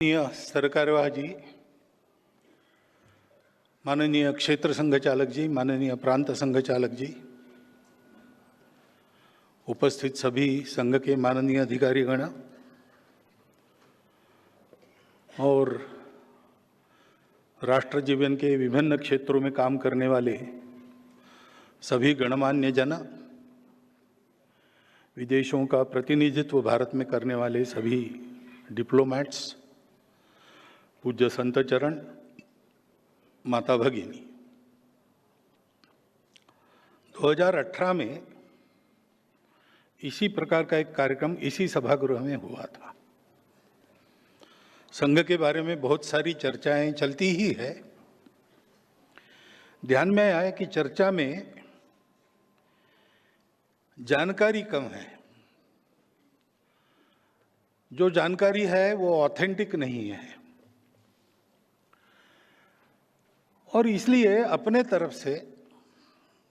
माननीय सरकारवाह जी, माननीय क्षेत्र संघचालक जी, माननीय प्रांत संघचालक जी, उपस्थित सभी संघ के माननीय अधिकारीगण और राष्ट्र जीवन के विभिन्न क्षेत्रों में काम करने वाले सभी गणमान्य जन, विदेशों का प्रतिनिधित्व भारत में करने वाले सभी डिप्लोमैट्स, पूज्य संत चरण, माता भगिनी। 2018 में इसी प्रकार का एक कार्यक्रम इसी सभागृह में हुआ था। संघ के बारे में बहुत सारी चर्चाएं चलती ही है। ध्यान में आया कि चर्चा में जानकारी कम है। जो जानकारी है वो ऑथेंटिक नहीं है और इसलिए अपने तरफ से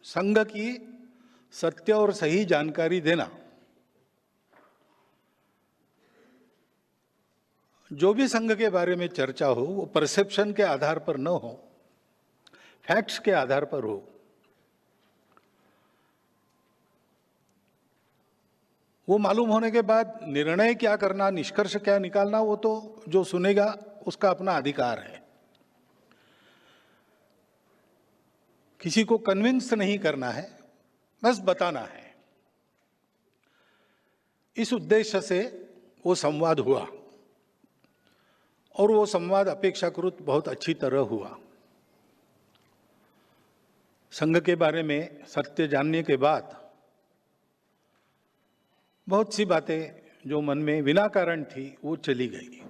संघ की सत्य और सही जानकारी देना, जो भी संघ के बारे में चर्चा हो वो परसेप्शन के आधार पर न हो, फैक्ट्स के आधार पर हो। वो मालूम होने के बाद निर्णय क्या करना, निष्कर्ष क्या निकालना, वो तो जो सुनेगा उसका अपना अधिकार है। किसी को कन्विंस नहीं करना है, बस बताना है। इस उद्देश्य से वो संवाद हुआ और वो संवाद अपेक्षाकृत बहुत अच्छी तरह हुआ। संघ के बारे में सत्य जानने के बाद बहुत सी बातें जो मन में बिना कारण थी वो चली गई।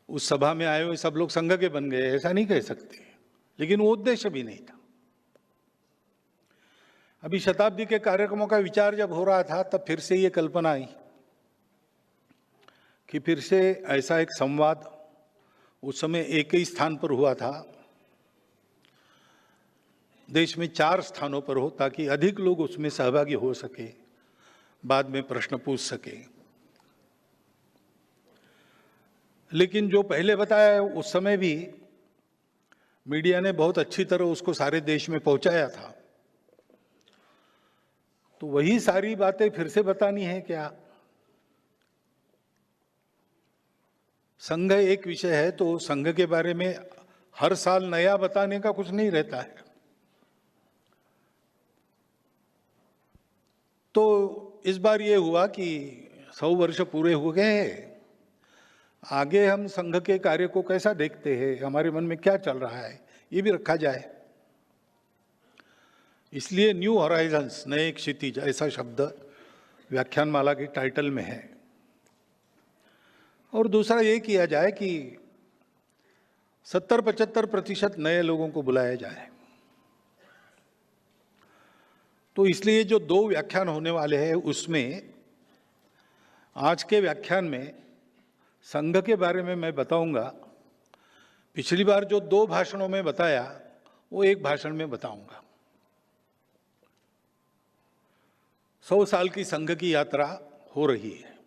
उस सभा में आए हुए सब लोग संघ के बन गए, ऐसा नहीं कह सकते, लेकिन वो उद्देश्य भी नहीं था। अभी शताब्दी के कार्यक्रमों का विचार जब हो रहा था तब फिर से ये कल्पना आई कि फिर से ऐसा एक संवाद उस समय एक ही स्थान पर हुआ था, देश में 4 स्थानों पर हो, ताकि अधिक लोग उसमें सहभागी हो सके, बाद में प्रश्न पूछ सके। लेकिन जो पहले बताया उस समय भी मीडिया ने बहुत अच्छी तरह उसको सारे देश में पहुंचाया था, तो वही सारी बातें फिर से बतानी है क्या? संघ एक विषय है तो संघ के बारे में हर साल नया बताने का कुछ नहीं रहता है। तो इस बार ये हुआ कि 100 वर्ष पूरे हो गए, आगे हम संघ के कार्य को कैसा देखते हैं, हमारे मन में क्या चल रहा है, ये भी रखा जाए। इसलिए न्यू हॉराइजन्स, नए क्षितिज, ऐसा शब्द व्याख्यानमाला के टाइटल में है। और दूसरा ये किया जाए कि 70-75% नए लोगों को बुलाया जाए। तो इसलिए जो 2 व्याख्यान होने वाले हैं उसमें आज के व्याख्यान में संघ के बारे में मैं बताऊंगा। पिछली बार जो 2 भाषणों में बताया वो एक भाषण में बताऊंगा। 100 साल की संघ की यात्रा हो रही है।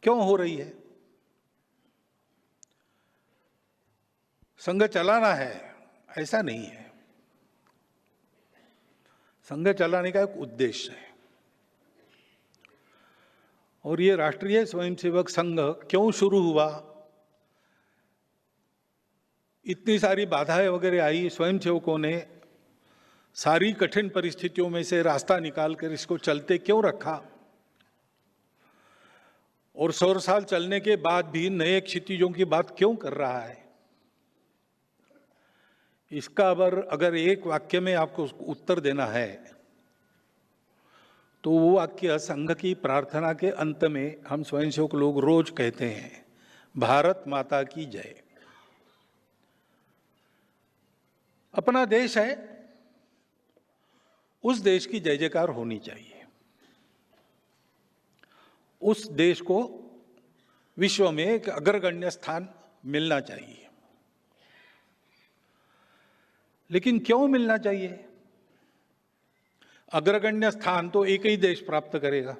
क्यों हो रही है? संघ चलाना है ऐसा नहीं है। संघ चलाने का एक उद्देश्य है। और ये राष्ट्रीय स्वयंसेवक संघ क्यों शुरू हुआ, इतनी सारी बाधाएं वगैरह आई, स्वयंसेवकों ने सारी कठिन परिस्थितियों में से रास्ता निकालकर इसको चलते क्यों रखा, और 100 साल चलने के बाद भी नए क्षितिजों की बात क्यों कर रहा है, इसका अगर एक वाक्य में आपको उत्तर देना है तो वो वाक्य संघ की प्रार्थना के अंत में हम स्वयंसेवक लोग रोज कहते हैं, भारत माता की जय। अपना देश है, उस देश की जय जयकार होनी चाहिए। उस देश को विश्व में एक अग्रगण्य स्थान मिलना चाहिए। लेकिन क्यों मिलना चाहिए? अग्रगण्य स्थान तो एक ही देश प्राप्त करेगा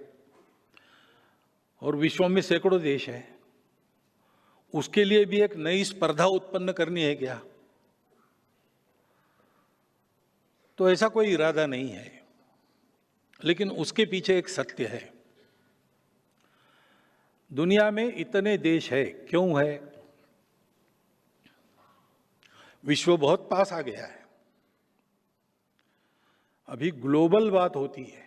और विश्व में सैकड़ों देश हैं, उसके लिए भी एक नई स्पर्धा उत्पन्न करनी है क्या? तो ऐसा कोई इरादा नहीं है, लेकिन उसके पीछे एक सत्य है। दुनिया में इतने देश है, क्यों है? विश्व बहुत पास आ गया है। अभी ग्लोबल बात होती है।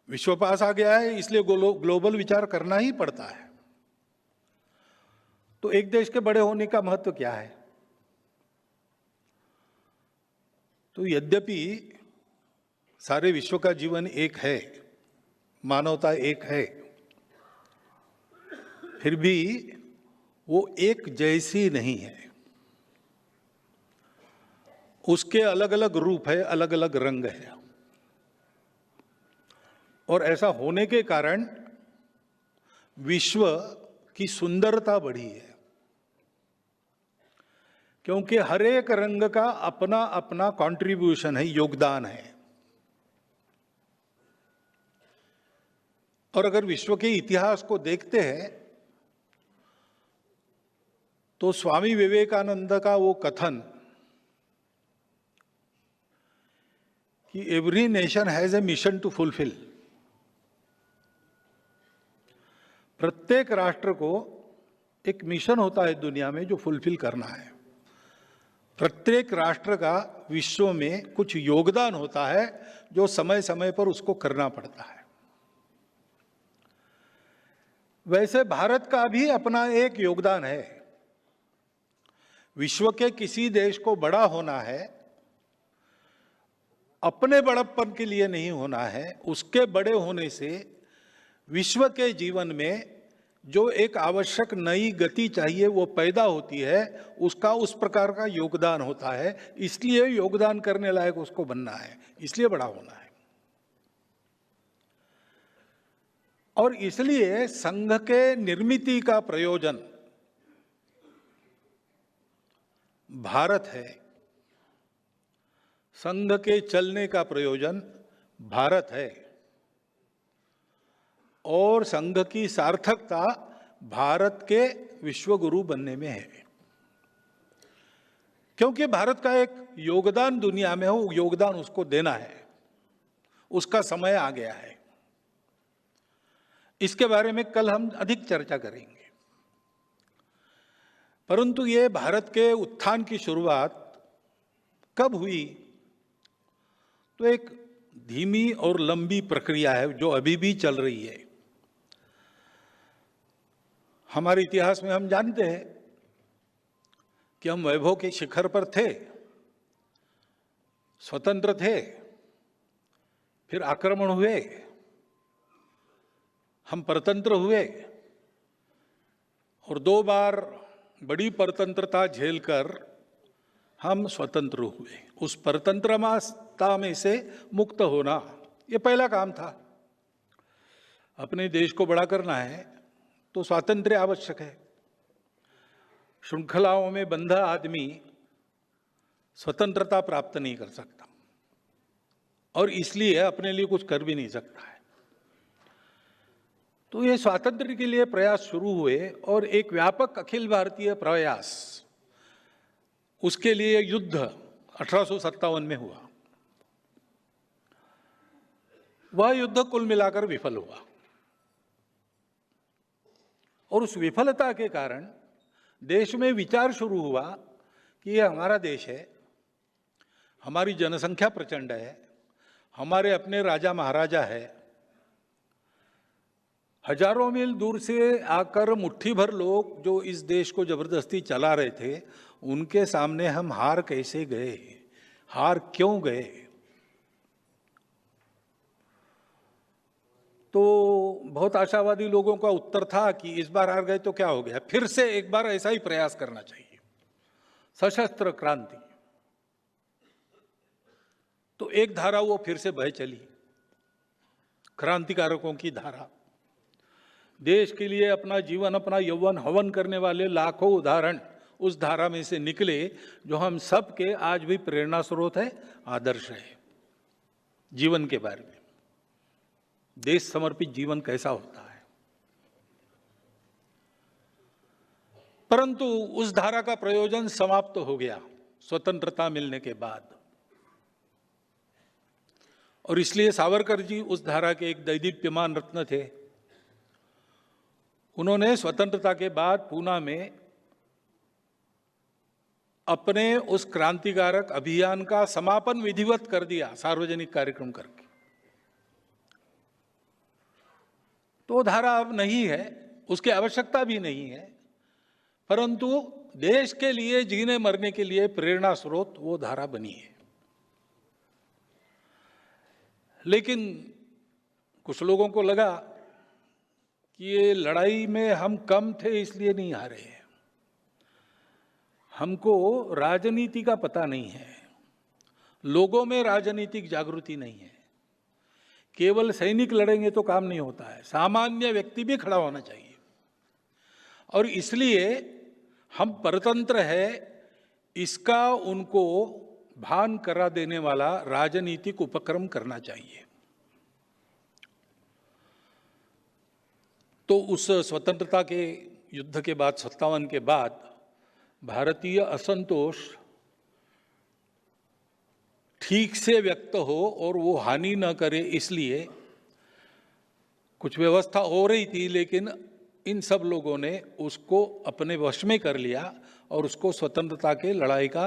विश्व पास आ गया है, इसलिए ग्लोबल विचार करना ही पड़ता है। तो एक देश के बड़े होने का महत्व क्या है? तो यद्यपि सारे विश्व का जीवन एक है, मानवता एक है, फिर भी वो एक जैसी नहीं है। उसके अलग अलग रूप है, अलग अलग रंग है। और ऐसा होने के कारण विश्व की सुंदरता बढ़ी है, क्योंकि हर एक रंग का अपना अपना कंट्रीब्यूशन है, योगदान है। और अगर विश्व के इतिहास को देखते हैं तो स्वामी विवेकानंद का वो कथन कि every nation has a mission to fulfil, प्रत्येक राष्ट्र को एक मिशन होता है दुनिया में जो फुलफिल करना है। प्रत्येक राष्ट्र का विश्व में कुछ योगदान होता है जो समय समय पर उसको करना पड़ता है। वैसे भारत का भी अपना एक योगदान है। विश्व के किसी देश को बड़ा होना है, अपने बड़प्पन के लिए नहीं होना है, उसके बड़े होने से विश्व के जीवन में जो एक आवश्यक नई गति चाहिए वो पैदा होती है, उसका उस प्रकार का योगदान होता है। इसलिए योगदान करने लायक उसको बनना है, इसलिए बड़ा होना है। और इसलिए संघ के निर्मिति का प्रयोजन भारत है, संघ के चलने का प्रयोजन भारत है, और संघ की सार्थकता भारत के विश्व गुरु बनने में है। क्योंकि भारत का एक योगदान दुनिया में हो, योगदान उसको देना है, उसका समय आ गया है। इसके बारे में कल हम अधिक चर्चा करेंगे। परंतु ये भारत के उत्थान की शुरुआत कब हुई? तो एक धीमी और लंबी प्रक्रिया है जो अभी भी चल रही है। हमारे इतिहास में हम जानते हैं कि हम वैभव के शिखर पर थे, स्वतंत्र थे, फिर आक्रमण हुए, हम परतंत्र हुए, और 2 बार बड़ी परतंत्रता झेलकर हम स्वतंत्र हुए। उस परतंत्रता में से मुक्त होना ये पहला काम था। अपने देश को बड़ा करना है तो स्वातंत्र्य आवश्यक है। श्रृंखलाओं में बंधा आदमी स्वतंत्रता प्राप्त नहीं कर सकता, और इसलिए अपने लिए कुछ कर भी नहीं सकता है। तो ये स्वातंत्र्य के लिए प्रयास शुरू हुए, और एक व्यापक अखिल भारतीय प्रयास, उसके लिए युद्ध 1857 में हुआ। वह युद्ध कुल मिलाकर विफल हुआ, और उस विफलता के कारण देश में विचार शुरू हुआ कि ये हमारा देश है, हमारी जनसंख्या प्रचंड है, हमारे अपने राजा महाराजा है, हजारों मील दूर से आकर मुट्ठी भर लोग जो इस देश को जबरदस्ती चला रहे थे, उनके सामने हम हार कैसे गए, हार क्यों गए? तो बहुत आशावादी लोगों का उत्तर था कि इस बार हार गए तो क्या हो गया, फिर से एक बार ऐसा ही प्रयास करना चाहिए, सशस्त्र क्रांति। तो एक धारा वो फिर से बह चली, क्रांतिकारकों की धारा। देश के लिए अपना जीवन, अपना यौवन हवन करने वाले लाखों उदाहरण उस धारा में से निकले, जो हम सब के आज भी प्रेरणा स्रोत है, आदर्श है जीवन के बारे में। देश समर्पित जीवन कैसा होता है। परंतु उस धारा का प्रयोजन समाप्त हो गया स्वतंत्रता मिलने के बाद, और इसलिए सावरकर जी उस धारा के एक दैदीप्यमान रत्न थे। उन्होंने स्वतंत्रता के बाद पूना में अपने उस क्रांतिकारक अभियान का समापन विधिवत कर दिया, सार्वजनिक कार्यक्रम करके। तो धारा अब नहीं है, उसकी आवश्यकता भी नहीं है, परंतु देश के लिए जीने मरने के लिए प्रेरणा स्रोत वो धारा बनी है। लेकिन कुछ लोगों को लगा कि ये लड़ाई में हम कम थे इसलिए नहीं हारे हैं, हमको राजनीति का पता नहीं है, लोगों में राजनीतिक जागृति नहीं है, केवल सैनिक लड़ेंगे तो काम नहीं होता है, सामान्य व्यक्ति भी खड़ा होना चाहिए, और इसलिए हम परतंत्र है इसका उनको भान करा देने वाला राजनीतिक उपक्रम करना चाहिए। तो उस स्वतंत्रता के युद्ध के बाद 57 के बाद भारतीय असंतोष ठीक से व्यक्त हो और वो हानि न करे, इसलिए कुछ व्यवस्था हो रही थी, लेकिन इन सब लोगों ने उसको अपने वश में कर लिया और उसको स्वतंत्रता के लड़ाई का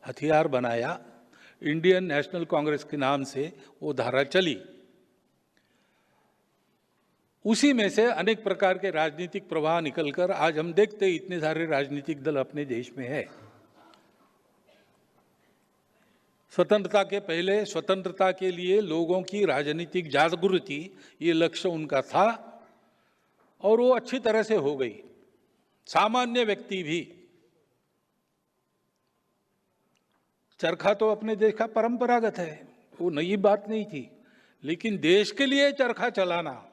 हथियार बनाया। इंडियन नेशनल कांग्रेस के नाम से वो धारा चली। उसी में से अनेक प्रकार के राजनीतिक प्रवाह निकलकर आज हम देखते हैं इतने सारे राजनीतिक दल अपने देश में है। स्वतंत्रता के पहले स्वतंत्रता के लिए लोगों की राजनीतिक जागृति, ये लक्ष्य उनका था और वो अच्छी तरह से हो गई। सामान्य व्यक्ति भी, चरखा तो अपने देश का परंपरागत है, वो नई बात नहीं थी, लेकिन देश के लिए चरखा चलाना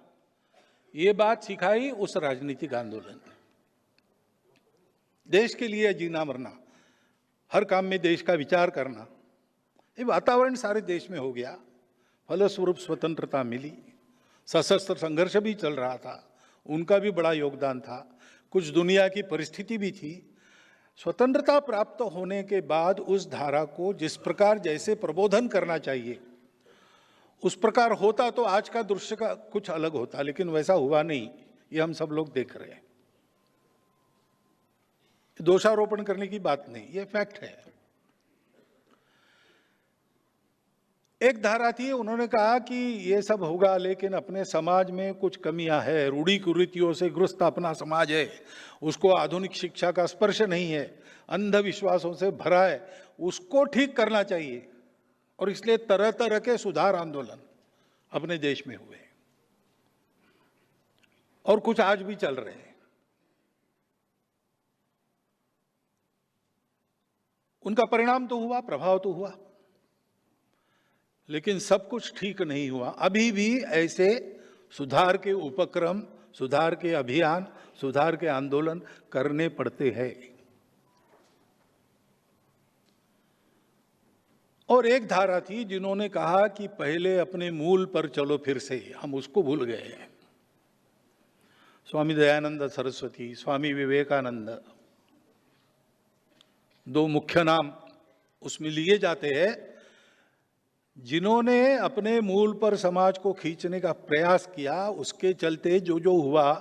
ये बात सिखाई उस राजनीतिक आंदोलन ने। देश के लिए जीना मरना, हर काम में देश का विचार करना, ये वातावरण सारे देश में हो गया। फलस्वरूप स्वतंत्रता मिली। सशस्त्र संघर्ष भी चल रहा था, उनका भी बड़ा योगदान था। कुछ दुनिया की परिस्थिति भी थी। स्वतंत्रता प्राप्त होने के बाद उस धारा को जिस प्रकार जैसे प्रबोधन करना चाहिए उस प्रकार होता तो आज का दृश्य का कुछ अलग होता, लेकिन वैसा हुआ नहीं, ये हम सब लोग देख रहे हैं। दोषारोपण करने की बात नहीं, ये फैक्ट है। एक धारा थी, उन्होंने कहा कि ये सब होगा लेकिन अपने समाज में कुछ कमियां है, रूढ़ी कुरीतियों से ग्रस्त अपना समाज है, उसको आधुनिक शिक्षा का स्पर्श नहीं है, अंधविश्वासों से भरा है, उसको ठीक करना चाहिए। और इसलिए तरह तरह के सुधार आंदोलन अपने देश में हुए और कुछ आज भी चल रहे हैं। उनका परिणाम तो हुआ, प्रभाव तो हुआ, लेकिन सब कुछ ठीक नहीं हुआ। अभी भी ऐसे सुधार के उपक्रम, सुधार के अभियान, सुधार के आंदोलन करने पड़ते हैं। और एक धारा थी जिन्होंने कहा कि पहले अपने मूल पर चलो फिर से, हम उसको भूल गए हैं। स्वामी दयानंद सरस्वती, स्वामी विवेकानंद, दो मुख्य नाम उसमें लिए जाते हैं, जिन्होंने अपने मूल पर समाज को खींचने का प्रयास किया। उसके चलते जो जो हुआ,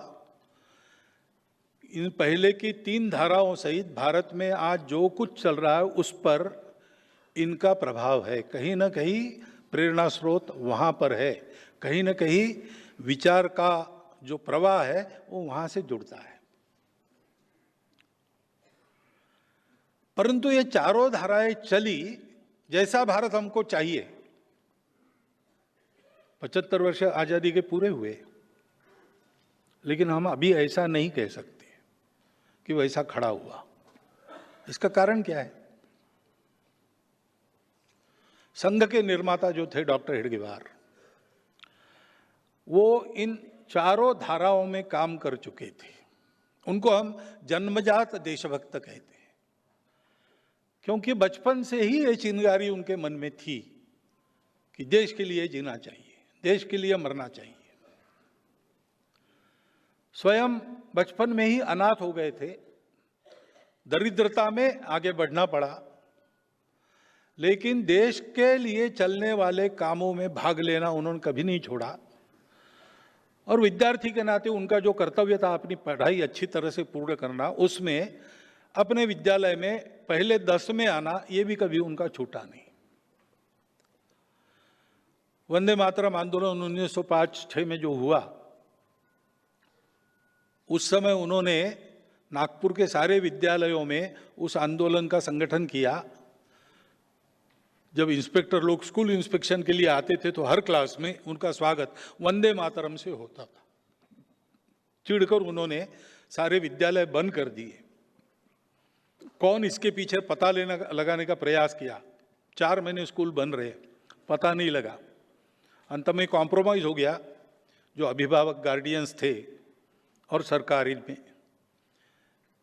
इन पहले की 3 धाराओं सहित भारत में आज जो कुछ चल रहा है उस पर इनका प्रभाव है। कहीं ना कहीं प्रेरणा स्रोत वहाँ पर है, कहीं ना कहीं विचार का जो प्रवाह है वो वहाँ से जुड़ता है। परंतु ये चारों धाराएं चली जैसा भारत हमको चाहिए। 75 वर्ष आज़ादी के पूरे हुए, लेकिन हम अभी ऐसा नहीं कह सकते कि वैसा खड़ा हुआ। इसका कारण क्या है? संघ के निर्माता जो थे डॉक्टर हेडगेवार, वो इन चारों धाराओं में काम कर चुके थे। उनको हम जन्मजात देशभक्त कहते हैं, क्योंकि बचपन से ही ये चिंगारी उनके मन में थी कि देश के लिए जीना चाहिए, देश के लिए मरना चाहिए। स्वयं बचपन में ही अनाथ हो गए थे, दरिद्रता में आगे बढ़ना पड़ा, लेकिन देश के लिए चलने वाले कामों में भाग लेना उन्होंने कभी नहीं छोड़ा। और विद्यार्थी के नाते उनका जो कर्तव्य था अपनी पढ़ाई अच्छी तरह से पूर्ण करना, उसमें अपने विद्यालय में पहले 10 में आना, ये भी कभी उनका छूटा नहीं। वंदे मातरम आंदोलन 1905-6 में जो हुआ, उस समय उन्होंने नागपुर के सारे विद्यालयों में उस आंदोलन का संगठन किया। जब इंस्पेक्टर लोग स्कूल इंस्पेक्शन के लिए आते थे तो हर क्लास में उनका स्वागत वंदे मातरम से होता था। चिढ़कर उन्होंने सारे विद्यालय बंद कर दिए। कौन इसके पीछे पता लगाने का प्रयास किया। 4 महीने स्कूल बंद रहे, पता नहीं लगा। अंत में कॉम्प्रोमाइज हो गया, जो अभिभावक गार्डियंस थे और सरकार में,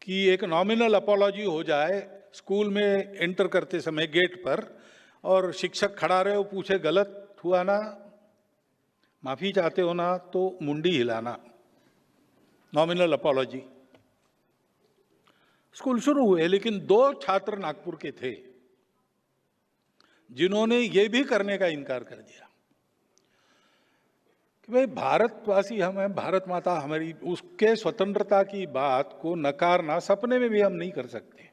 कि एक नॉमिनल अपॉलॉजी हो जाए स्कूल में एंटर करते समय गेट पर, और शिक्षक खड़ा रहे, वो पूछे गलत हुआ ना, माफी चाहते हो ना, तो मुंडी हिलाना, नॉमिनल अपॉलॉजी। स्कूल शुरू हुए, लेकिन 2 छात्र नागपुर के थे जिन्होंने ये भी करने का इनकार कर दिया कि भाई भारतवासी हम हैं, भारत माता हमारी, उसके स्वतंत्रता की बात को नकारना सपने में भी हम नहीं कर सकते।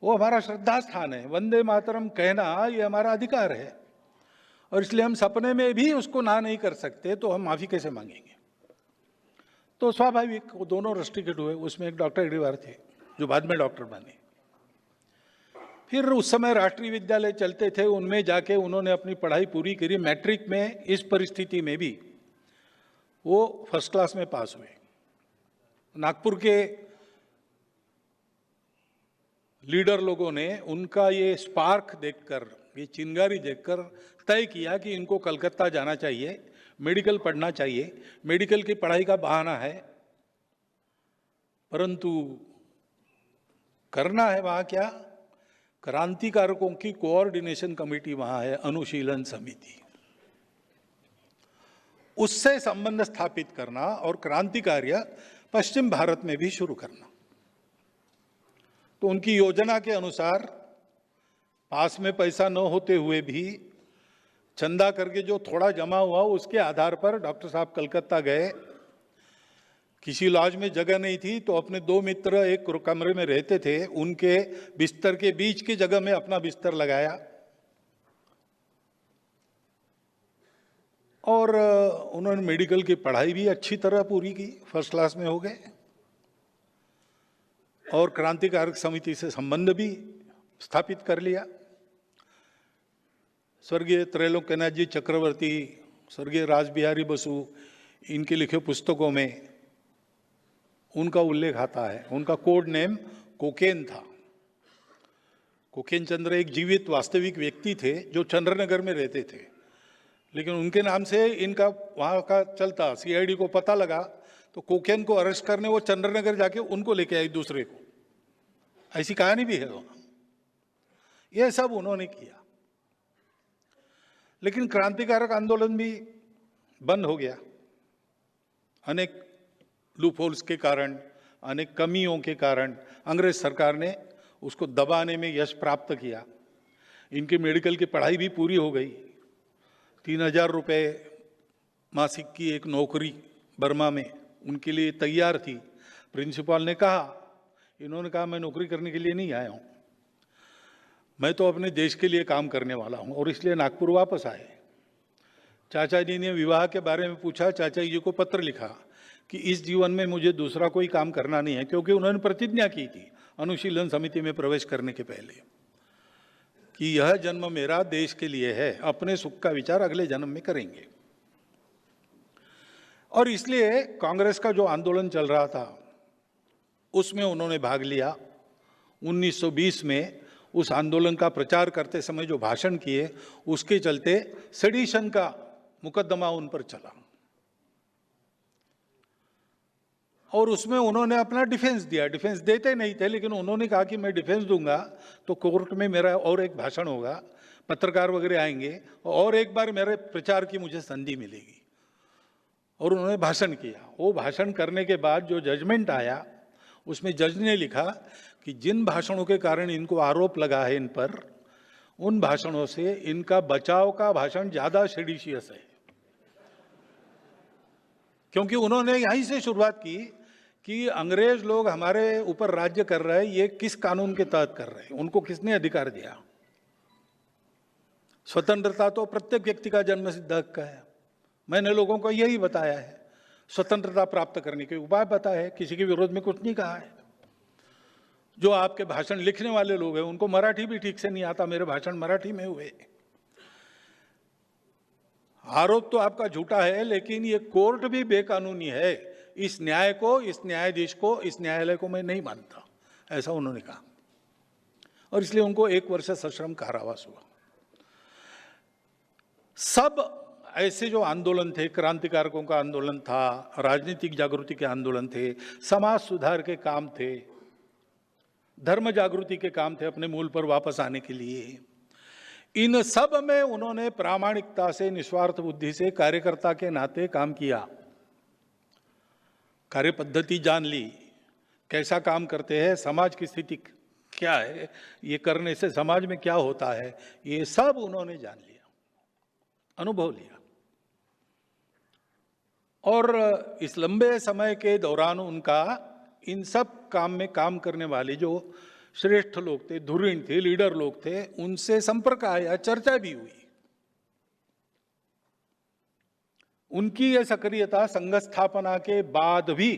वो हमारा श्रद्धा स्थान है, वंदे मातरम कहना ये हमारा अधिकार है, और इसलिए हम सपने में भी उसको ना नहीं कर सकते, तो हम माफी कैसे मांगेंगे। तो स्वाभाविक वो दोनों रस्टिकेट हुए। उसमें एक डॉक्टर एडीवार थे जो बाद में डॉक्टर बने। फिर उस समय राष्ट्रीय विद्यालय चलते थे, उनमें जाके उन्होंने अपनी पढ़ाई पूरी करी। मैट्रिक में इस परिस्थिति में भी वो फर्स्ट क्लास में पास हुए। नागपुर के लीडर लोगों ने उनका ये स्पार्क देखकर, ये चिंगारी देखकर तय किया कि इनको कलकत्ता जाना चाहिए, मेडिकल पढ़ना चाहिए। मेडिकल की पढ़ाई का बहाना है, परंतु करना है वहाँ क्या, क्रांतिकारकों की कोऑर्डिनेशन कमेटी वहाँ है, अनुशीलन समिति, उससे संबंध स्थापित करना और क्रांति कार्य पश्चिम भारत में भी शुरू करना। तो उनकी योजना के अनुसार पास में पैसा न होते हुए भी चंदा करके जो थोड़ा जमा हुआ, उसके आधार पर डॉक्टर साहब कलकत्ता गए। किसी लॉज में जगह नहीं थी, तो अपने 2 मित्र एक कमरे में रहते थे, उनके बिस्तर के बीच की जगह में अपना बिस्तर लगाया और उन्होंने मेडिकल की पढ़ाई भी अच्छी तरह पूरी की, फर्स्ट क्लास में हो गए, और क्रांतिकारक समिति से संबंध भी स्थापित कर लिया। स्वर्गीय त्रैलोक्यनाथ जी चक्रवर्ती, स्वर्गीय रासबिहारी बसु, इनके लिखे पुस्तकों में उनका उल्लेख आता है। उनका कोड नेम कोकेन था। कोकेन चंद्र एक जीवित वास्तविक व्यक्ति थे जो चंद्रनगर में रहते थे, लेकिन उनके नाम से इनका वहाँ का चलता। सीआईडी को पता लगा तो कोकेन को अरेस्ट करने वो चंद्रनगर जाके उनको लेके आई, दूसरे को। ऐसी कहानी भी है वहाँ। ये सब उन्होंने किया, लेकिन क्रांतिकारक आंदोलन भी बंद हो गया। अनेक लूपहोल्स के कारण, अनेक कमियों के कारण अंग्रेज सरकार ने उसको दबाने में यश प्राप्त किया। इनकी मेडिकल की पढ़ाई भी पूरी हो गई। 3000 रुपये मासिक की एक नौकरी बर्मा में उनके लिए तैयार थी। प्रिंसिपल ने कहा, इन्होंने कहा मैं नौकरी करने के लिए नहीं आया हूँ, मैं तो अपने देश के लिए काम करने वाला हूँ, और इसलिए नागपुर वापस आए। चाचा जी ने विवाह के बारे में पूछा, चाचा जी को पत्र लिखा कि इस जीवन में मुझे दूसरा कोई काम करना नहीं है, क्योंकि उन्होंने प्रतिज्ञा की थी अनुशीलन समिति में प्रवेश करने के पहले कि यह जन्म मेरा देश के लिए है, अपने सुख का विचार अगले जन्म में करेंगे। और इसलिए कांग्रेस का जो आंदोलन चल रहा था उसमें उन्होंने भाग लिया। 1920 में उस आंदोलन का प्रचार करते समय जो भाषण किए, उसके चलते सेडिशन का मुकदमा उन पर चला, और उसमें उन्होंने अपना डिफेंस दिया। डिफेंस देते नहीं थे, लेकिन उन्होंने कहा कि मैं डिफेंस दूंगा तो कोर्ट में मेरा और एक भाषण होगा, पत्रकार वगैरह आएंगे, और एक बार मेरे प्रचार की मुझे संधि मिलेगी। और उन्होंने भाषण किया। वो भाषण करने के बाद जो जजमेंट आया उसमें जज ने लिखा कि जिन भाषणों के कारण इनको आरोप लगा है इन पर, उन भाषणों से इनका बचाव का भाषण ज्यादा सेडिशियस है। क्योंकि उन्होंने यहीं से शुरुआत की कि अंग्रेज लोग हमारे ऊपर राज्य कर रहे हैं, ये किस कानून के तहत कर रहे हैं, उनको किसने अधिकार दिया। स्वतंत्रता तो प्रत्येक व्यक्ति का जन्मसिद्ध हक है। मैंने लोगों को यही बताया है, स्वतंत्रता प्राप्त करने के उपाय बताए हैं, किसी के विरोध में कुछ नहीं कहा है। जो आपके भाषण लिखने वाले लोग हैं उनको मराठी भी ठीक से नहीं आता, मेरे भाषण मराठी में हुए। आरोप तो आपका झूठा है, लेकिन ये कोर्ट भी बेकानूनी है। इस न्याय को, इस न्यायाधीश को, इस न्यायालय को मैं नहीं मानता, ऐसा उन्होंने कहा। और इसलिए उनको 1 वर्ष सश्रम कारावास हुआ। सब ऐसे जो आंदोलन थे, क्रांतिकारकों का आंदोलन था, राजनीतिक जागृति के आंदोलन थे, समाज सुधार के काम थे, धर्म जागृति के काम थे, अपने मूल पर वापस आने के लिए, इन सब में उन्होंने प्रामाणिकता से, निस्वार्थ बुद्धि से, कार्यकर्ता के नाते काम किया। कार्य पद्धति जान ली, कैसा काम करते हैं, समाज की स्थिति क्या है, ये करने से समाज में क्या होता है, ये सब उन्होंने जान लिया, अनुभव लिया। और इस लंबे समय के दौरान उनका इन सब काम में काम करने वाले जो श्रेष्ठ लोग थे, धुरीण थे, लीडर लोग थे, उनसे संपर्क आया, चर्चा भी हुई। उनकी यह सक्रियता संघ स्थापना के बाद भी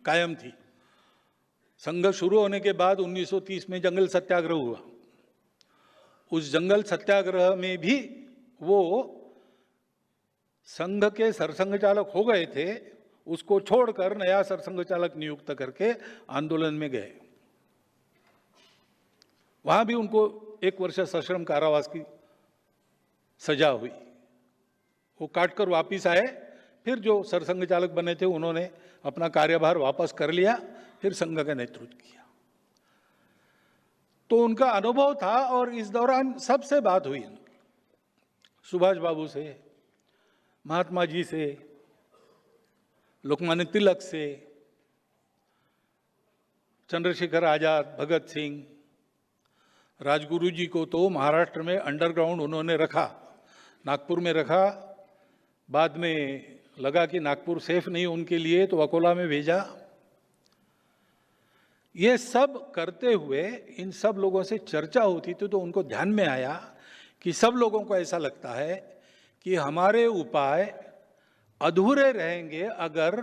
कायम थी। संघ शुरू होने के बाद 1930 में जंगल सत्याग्रह हुआ। उस जंगल सत्याग्रह में भी वो संघ के सरसंघ चालक हो गए थे, उसको छोड़कर नया सरसंघ चालक नियुक्त करके आंदोलन में गए। वहां भी उनको 1 वर्ष सश्रम कारावास की सजा हुई। वो काटकर वापिस आए, फिर जो सरसंघ चालक बने थे उन्होंने अपना कार्यभार वापस कर लिया, फिर संघ का नेतृत्व किया। तो उनका अनुभव था। और इस दौरान सबसे बात हुई, सुभाष बाबू से, महात्मा जी से, लोकमान्य तिलक से, चंद्रशेखर आजाद, भगत सिंह, राजगुरु जी को तो महाराष्ट्र में अंडरग्राउंड उन्होंने रखा, नागपुर में रखा। बाद में लगा कि नागपुर सेफ नहीं उनके लिए, तो अकोला में भेजा। ये सब करते हुए इन सब लोगों से चर्चा होती थी, तो उनको ध्यान में आया कि सब लोगों को ऐसा लगता है कि हमारे उपाय अधूरे रहेंगे अगर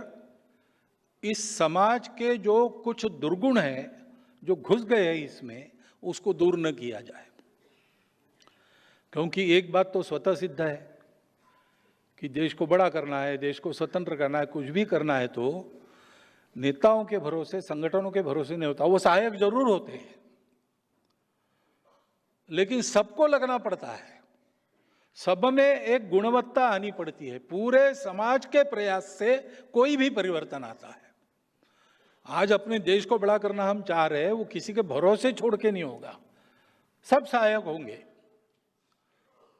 इस समाज के जो कुछ दुर्गुण हैं, जो घुस गए हैं इसमें, उसको दूर न किया जाए। क्योंकि एक बात तो स्वतः सिद्ध है कि देश को बड़ा करना है, देश को स्वतंत्र करना है, कुछ भी करना है तो नेताओं के भरोसे, संगठनों के भरोसे नहीं होता। वो सहायक जरूर होते हैं, लेकिन सबको लगना पड़ता है, सब में एक गुणवत्ता आनी पड़ती है। पूरे समाज के प्रयास से कोई भी परिवर्तन आता है। आज अपने देश को बड़ा करना हम चाह रहे हैं, वो किसी के भरोसे छोड़ के नहीं होगा, सब सहायक होंगे।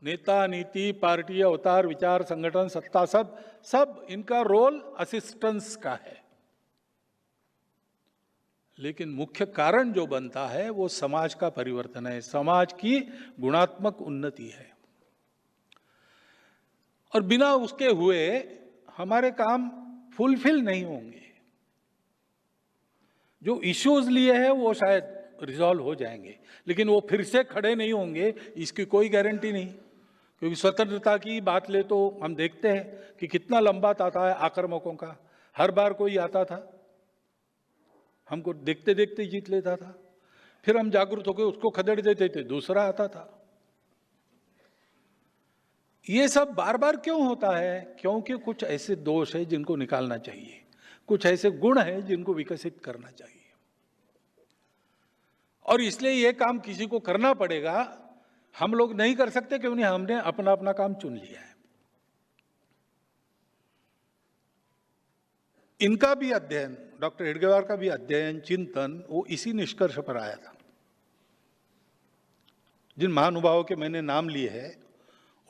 नेता, नीति, पार्टी, अवतार, विचार, संगठन, सत्ता, सब इनका रोल असिस्टेंस का है। लेकिन मुख्य कारण जो बनता है वो समाज का परिवर्तन है, समाज की गुणात्मक उन्नति है। और बिना उसके हुए हमारे काम फुलफिल नहीं होंगे। जो इश्यूज लिए हैं वो शायद रिजॉल्व हो जाएंगे, लेकिन वो फिर से खड़े नहीं होंगे, इसकी कोई गारंटी नहीं। क्योंकि स्वतंत्रता की बात ले तो हम देखते हैं कि कितना लंबा ताता है आक्रामकों का। हर बार कोई आता था, हमको देखते देखते जीत लेता था, फिर हम जागरूक होकर उसको खदेड़ देते थे, दूसरा आता था। ये सब बार बार क्यों होता है? क्योंकि कुछ ऐसे दोष है जिनको निकालना चाहिए, कुछ ऐसे गुण है जिनको विकसित करना चाहिए। और इसलिए ये काम किसी को करना पड़ेगा। हम लोग नहीं कर सकते क्योंकि हमने अपना अपना काम चुन लिया है। इनका भी अध्ययन, डॉक्टर हेडगेवार का भी अध्ययन, चिंतन, वो इसी निष्कर्ष पर आया था। जिन महानुभावों के मैंने नाम लिए हैं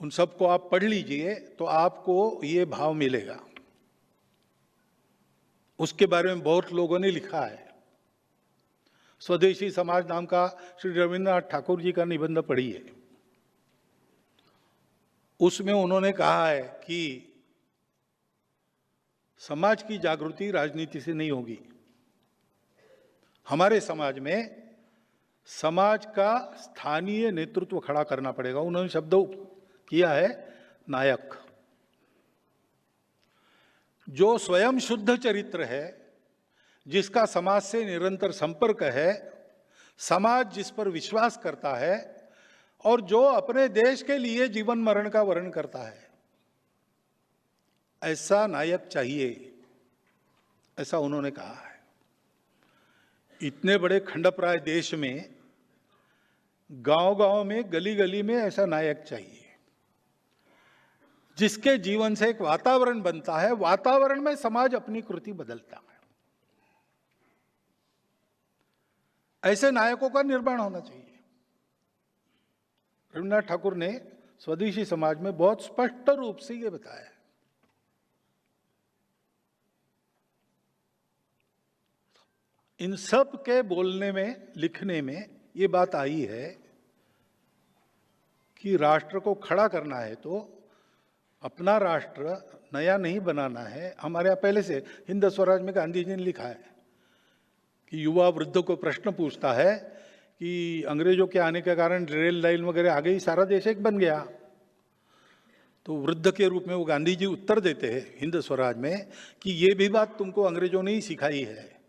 उन सबको आप पढ़ लीजिए तो आपको ये भाव मिलेगा। उसके बारे में बहुत लोगों ने लिखा है। स्वदेशी समाज नाम का श्री रविन्द्रनाथ ठाकुर जी का निबंध पढ़िए। उसमें उन्होंने कहा है कि समाज की जागृति राजनीति से नहीं होगी। हमारे समाज में समाज का स्थानीय नेतृत्व खड़ा करना पड़ेगा। उन्होंने शब्द किया है नायक। जो स्वयं शुद्ध चरित्र है, जिसका समाज से निरंतर संपर्क है, समाज जिस पर विश्वास करता है और जो अपने देश के लिए जीवन मरण का वर्ण करता है, ऐसा नायक चाहिए, ऐसा उन्होंने कहा है। इतने बड़े खंडप्राय देश में, गांव-गांव में, गली-गली में ऐसा नायक चाहिए, जिसके जीवन से एक वातावरण बनता है। वातावरण में समाज अपनी कृति बदलता है। ऐसे नायकों का निर्माण होना चाहिए। रविन्द्रनाथ ठाकुर ने स्वदेशी समाज में बहुत स्पष्ट रूप से ये बताया है। इन सब के बोलने में, लिखने में ये बात आई है कि राष्ट्र को खड़ा करना है तो अपना राष्ट्र नया नहीं बनाना है। हमारे यहाँ पहले से हिंद स्वराज में गांधी जी ने लिखा है कि युवा वृद्ध को प्रश्न पूछता है कि अंग्रेजों के आने के कारण रेल लाइन वगैरह आ गई, सारा देश एक बन गया। तो वृद्ध के रूप में वो गांधी जी उत्तर देते हैं हिंद स्वराज में कि ये भी बात तुमको अंग्रेजों ने ही सिखाई है।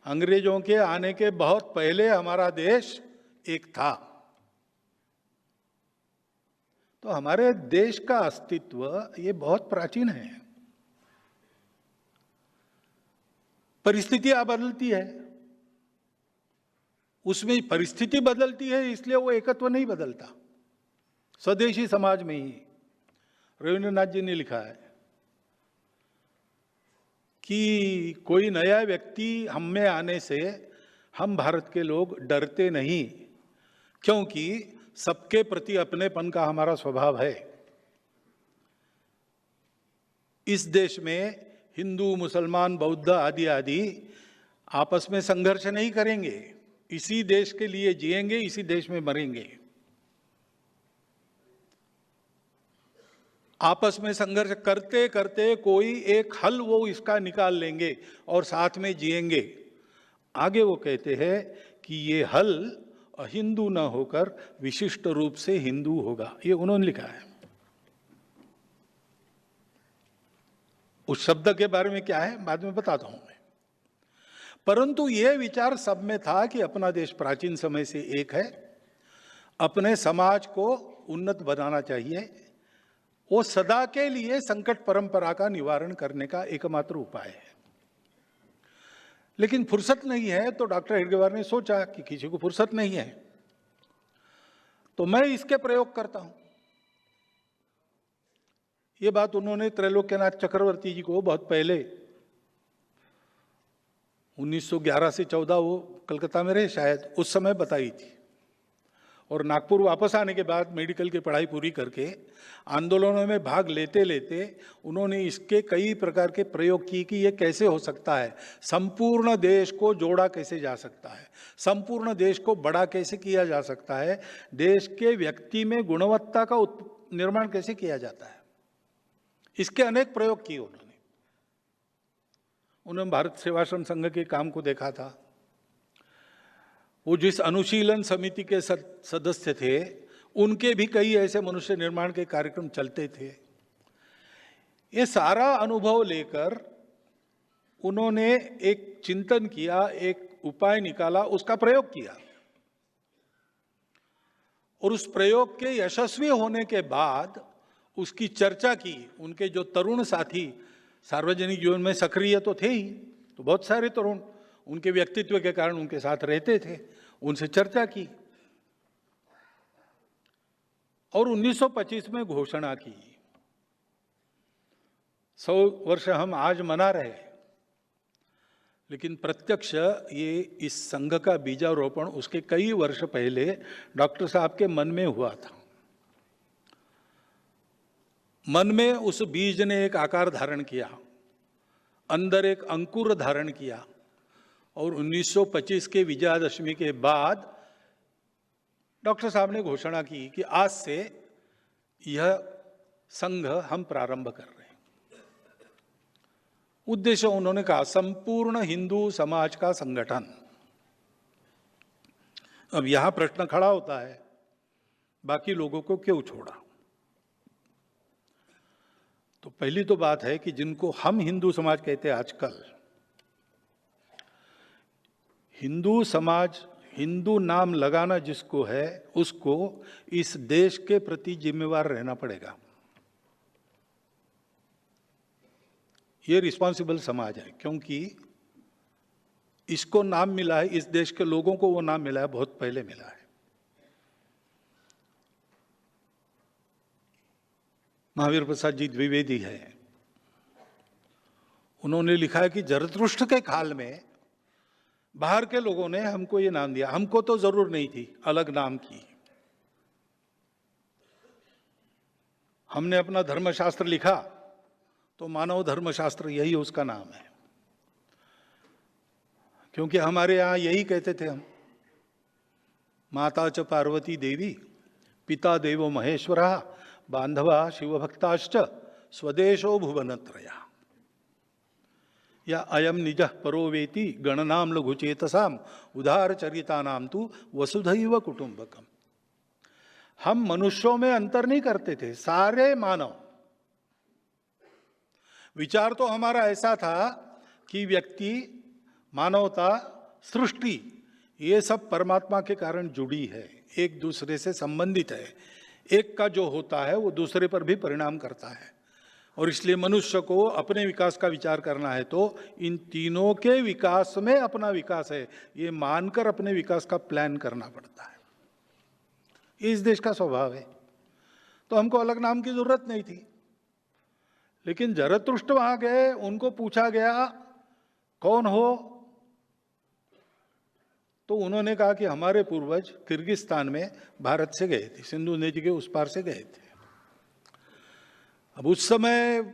अंग्रेजों के आने के बहुत पहले हमारा देश एक था। तो हमारे देश का अस्तित्व ये बहुत प्राचीन है। परिस्थितियां बदलती है, उसमें परिस्थिति बदलती है, इसलिए वो एकत्व नहीं बदलता। स्वदेशी समाज में ही रविन्द्रनाथ जी ने लिखा है कि कोई नया व्यक्ति हम में आने से हम भारत के लोग डरते नहीं, क्योंकि सबके प्रति अपनेपन का हमारा स्वभाव है। इस देश में हिंदू, मुसलमान, बौद्ध आदि आदि आपस में संघर्ष नहीं करेंगे। इसी देश के लिए जिएंगे, इसी देश में मरेंगे। आपस में संघर्ष करते करते कोई एक हल वो इसका निकाल लेंगे और साथ में जिएंगे। आगे वो कहते हैं कि ये हल अहिंदू न होकर विशिष्ट रूप से हिंदू होगा। ये उन्होंने लिखा है। उस शब्द के बारे में क्या है बाद में बताता हूं मैं। परंतु ये विचार सब में था कि अपना देश प्राचीन समय से एक है, अपने समाज को उन्नत बनाना चाहिए। वो सदा के लिए संकट परंपरा का निवारण करने का एकमात्र उपाय है। लेकिन फुर्सत नहीं है, तो डॉक्टर हेडगेवार ने सोचा कि किसी को फुर्सत नहीं है तो मैं इसके प्रयोग करता हूं। ये बात उन्होंने त्रैलोक्यनाथ चक्रवर्ती जी को बहुत पहले 1911 से 14 वो कलकत्ता में रहे शायद, उस समय बताई थी। और नागपुर वापस आने के बाद मेडिकल की पढ़ाई पूरी करके आंदोलनों में भाग लेते लेते उन्होंने इसके कई प्रकार के प्रयोग किए कि ये कैसे हो सकता है, संपूर्ण देश को जोड़ा कैसे जा सकता है, संपूर्ण देश को बड़ा कैसे किया जा सकता है, देश के व्यक्ति में गुणवत्ता का निर्माण कैसे किया जाता है। इसके अनेक प्रयोग किए उन्होंने भारत सेवाश्रम संघ के काम को देखा था। वो जिस अनुशीलन समिति के सदस्य थे, उनके भी कई ऐसे मनुष्य निर्माण के कार्यक्रम चलते थे। ये सारा अनुभव लेकर उन्होंने एक चिंतन किया, एक उपाय निकाला, उसका प्रयोग किया। और उस प्रयोग के यशस्वी होने के बाद उसकी चर्चा की। उनके जो तरुण साथी सार्वजनिक जीवन में सक्रिय तो थे ही, तो बहुत सारे तरुण उनके व्यक्तित्व के कारण उनके साथ रहते थे, उनसे चर्चा की और 1925 में घोषणा की। 100 वर्ष हम आज मना रहे, लेकिन प्रत्यक्ष ये इस संघ का बीजारोपण उसके कई वर्ष पहले डॉक्टर साहब के मन में हुआ था। मन में उस बीज ने एक आकार धारण किया अंदर एक अंकुर धारण किया और 1925 के विजयादशमी के बाद डॉक्टर साहब ने घोषणा की कि आज से यह संघ हम प्रारंभ कर रहे हैं। उद्देश्य उन्होंने कहा संपूर्ण हिंदू समाज का संगठन। अब यहां प्रश्न खड़ा होता है, बाकी लोगों को क्यों छोड़ा? तो पहली तो बात है कि जिनको हम हिंदू समाज कहते हैं आजकल, हिंदू समाज, हिंदू नाम लगाना जिसको है उसको इस देश के प्रति जिम्मेवार रहना पड़ेगा। ये रिस्पॉन्सिबल समाज है, क्योंकि इसको नाम मिला है, इस देश के लोगों को वो नाम मिला है, बहुत पहले मिला है। महावीर प्रसाद जी द्विवेदी है, उन्होंने लिखा है कि जरतुष्ट्र के काल में बाहर के लोगों ने हमको ये नाम दिया, हमको तो जरूर नहीं थी अलग नाम की। हमने अपना धर्मशास्त्र लिखा तो मानव धर्मशास्त्र यही उसका नाम है, क्योंकि हमारे यहां यही कहते थे हम, माता च पार्वती देवी, पिता देवो महेश्वरा, बांधवा शिवभक्ताश्च, स्वदेशो भुवनत्रया, या अयम निज परो वेति गणनाम लघुचेतसाम उदार चरिता नाम तु वसुधैव कुटुंबकम। हम मनुष्यों में अंतर नहीं करते थे, सारे मानव। विचार तो हमारा ऐसा था कि व्यक्ति, मानवता, सृष्टि, ये सब परमात्मा के कारण जुड़ी है, एक दूसरे से संबंधित है। एक का जो होता है वो दूसरे पर भी परिणाम करता है, और इसलिए मनुष्य को अपने विकास का विचार करना है तो इन तीनों के विकास में अपना विकास है, ये मानकर अपने विकास का प्लान करना पड़ता है। इस देश का स्वभाव है, तो हमको अलग नाम की जरूरत नहीं थी। लेकिन जरतुष्ट्र वहां गए, उनको पूछा गया कौन हो, तो उन्होंने कहा कि हमारे पूर्वज किर्गिस्तान में भारत से गए थे, सिंधु नदी के उस पार से गए थे। अब उस समय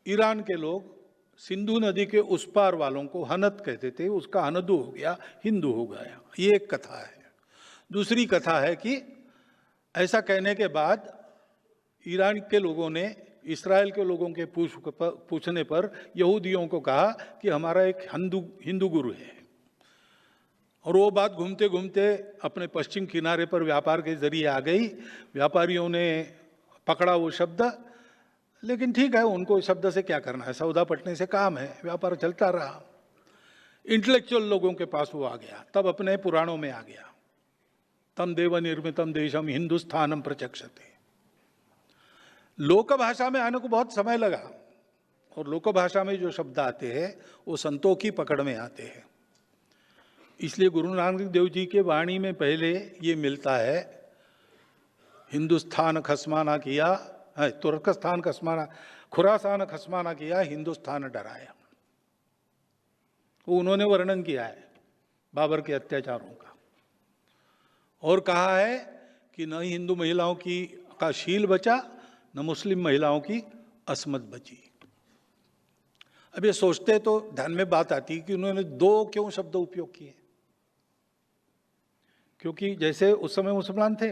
ईरान के लोग सिंधु नदी के उस पार वालों को हनत कहते थे, उसका हनदू हो गया, हिंदू हो गया। ये एक कथा है। दूसरी कथा है कि ऐसा कहने के बाद ईरान के लोगों ने इस्राएल के लोगों के पूछने पर यहूदियों को कहा कि हमारा एक हिंदू गुरु है, और वो बात घूमते घूमते अपने पश्चिम किनारे पर व्यापार के जरिए आ गई। व्यापारियों ने पकड़ा वो शब्द, लेकिन ठीक है, उनको शब्द से क्या करना है, सौदा पटने से काम है, व्यापार चलता रहा। इंटेलेक्चुअल लोगों के पास वो आ गया, तब अपने पुराणों में आ गया, तम देव निर्मितम देशम हिंदुस्थानम प्रचक्षते। लोक भाषा में आने को बहुत समय लगा, और लोक भाषा में जो शब्द आते हैं वो संतों की पकड़ में आते हैं। इसलिए गुरु नानक देव जी के वाणी में पहले ये मिलता है, हिंदुस्तान खसमाना किया, तुर्कस्तान खसमाना, खुरासान खसमाना किया, हिंदुस्तान डराया। वो उन्होंने वर्णन किया है बाबर के अत्याचारों का, और कहा है कि न हिंदू महिलाओं का शील बचा, न मुस्लिम महिलाओं की असमत बची। अब ये सोचते तो ध्यान में बात आती कि उन्होंने दो क्यों शब्द उपयोग किए, क्योंकि जैसे उस समय मुसलमान थे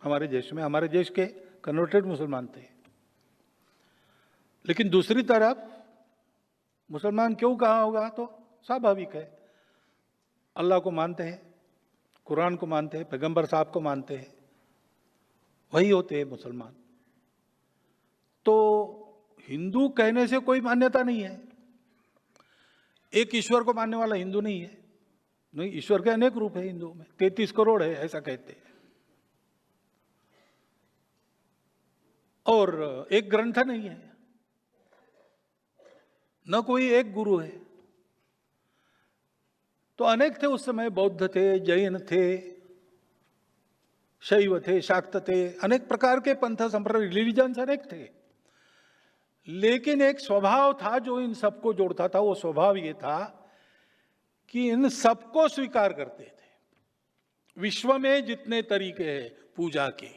हमारे देश में, हमारे देश के कन्वर्टेड मुसलमान थे, लेकिन दूसरी तरफ मुसलमान क्यों कहा होगा, तो स्वाभाविक है, अल्लाह को मानते हैं, कुरान को मानते हैं, पैगंबर साहब को मानते हैं, वही होते हैं मुसलमान। तो हिंदू कहने से कोई मान्यता नहीं है, एक ईश्वर को मानने वाला हिंदू नहीं है। नहीं, ईश्वर के अनेक रूप है हिंदू में, 33 करोड़ है ऐसा कहते हैं, और एक ग्रंथ नहीं है, न कोई एक गुरु है। तो अनेक थे उस समय, बौद्ध थे, जैन थे, शैव थे, शाक्त थे, अनेक प्रकार के पंथ संप्रदाय, रिलीजन्स अनेक थे। लेकिन एक स्वभाव था जो इन सबको जोड़ता था, वो स्वभाव ये था कि इन सबको स्वीकार करते थे। विश्व में जितने तरीके हैं पूजा के,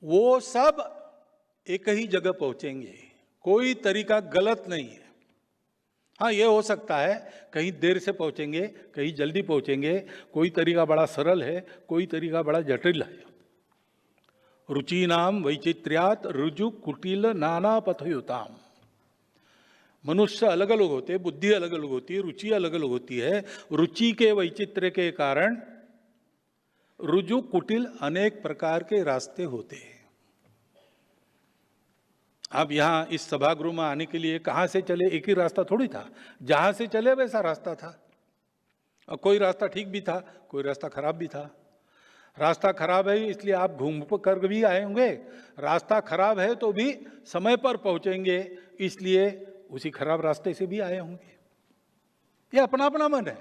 वो सब एक ही जगह पहुंचेंगे, कोई तरीका गलत नहीं है। हाँ, ये हो सकता है कहीं देर से पहुंचेंगे, कहीं जल्दी पहुंचेंगे, कोई तरीका बड़ा सरल है, कोई तरीका बड़ा जटिल है। रुचिनाम वैचित्र्यात रुजु कुटिल नाना पथयुताम। मनुष्य अलग अलग होते, बुद्धि अलग अलग होती है, रुचि अलग अलग होती है। रुचि के वैचित्र्य के कारण रुजु कुटिल अनेक प्रकार के रास्ते होते हैं। आप यहां इस सभागृह में आने के लिए कहां से चले, एक ही रास्ता थोड़ी था। जहां से चले वैसा रास्ता था, और कोई रास्ता ठीक भी था, कोई रास्ता खराब भी था। रास्ता खराब है इसलिए आप घूम कर भी आए होंगे, रास्ता खराब है तो भी समय पर पहुंचेंगे इसलिए उसी खराब रास्ते से भी आए होंगे। ये अपना अपना मन है।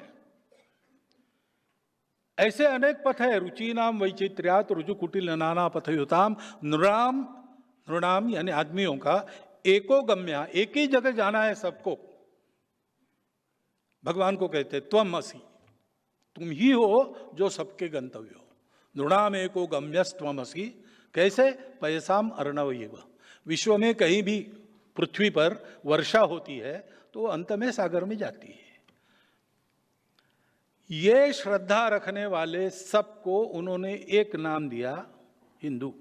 ऐसे अनेक पथ है। रुचि नाम वैचित्र्यात रुजु कुटिल नाना पथयुताम। नृणाम यानी आदमियों का एको गम्या, एक ही जगह जाना है सबको। भगवान को कहते त्वम असि, तुम ही हो जो सबके गंतव्य हो। नृणाम एको गम्यस्त्वम असि। कैसे? पयसाम अर्णवैव। विश्व में कहीं भी पृथ्वी पर वर्षा होती है तो अंत में सागर में जाती है। ये श्रद्धा रखने वाले सबको उन्होंने एक नाम दिया, हिंदू।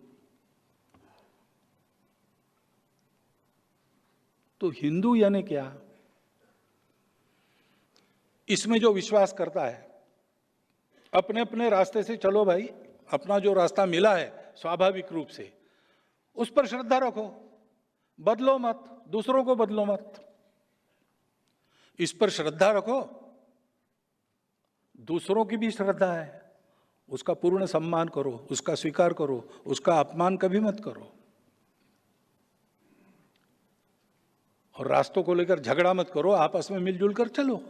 तो हिंदू यानी क्या? इसमें जो विश्वास करता है, अपने अपने रास्ते से चलो भाई, अपना जो रास्ता मिला है स्वाभाविक रूप से उस पर श्रद्धा रखो, बदलो मत, दूसरों को बदलो मत। इस पर श्रद्धा रखो, दूसरों की भी श्रद्धा है, उसका पूर्ण सम्मान करो, उसका स्वीकार करो, उसका अपमान कभी मत करो। और रास्तों को लेकर झगड़ा मत करो, आपस में मिलजुल कर चलो।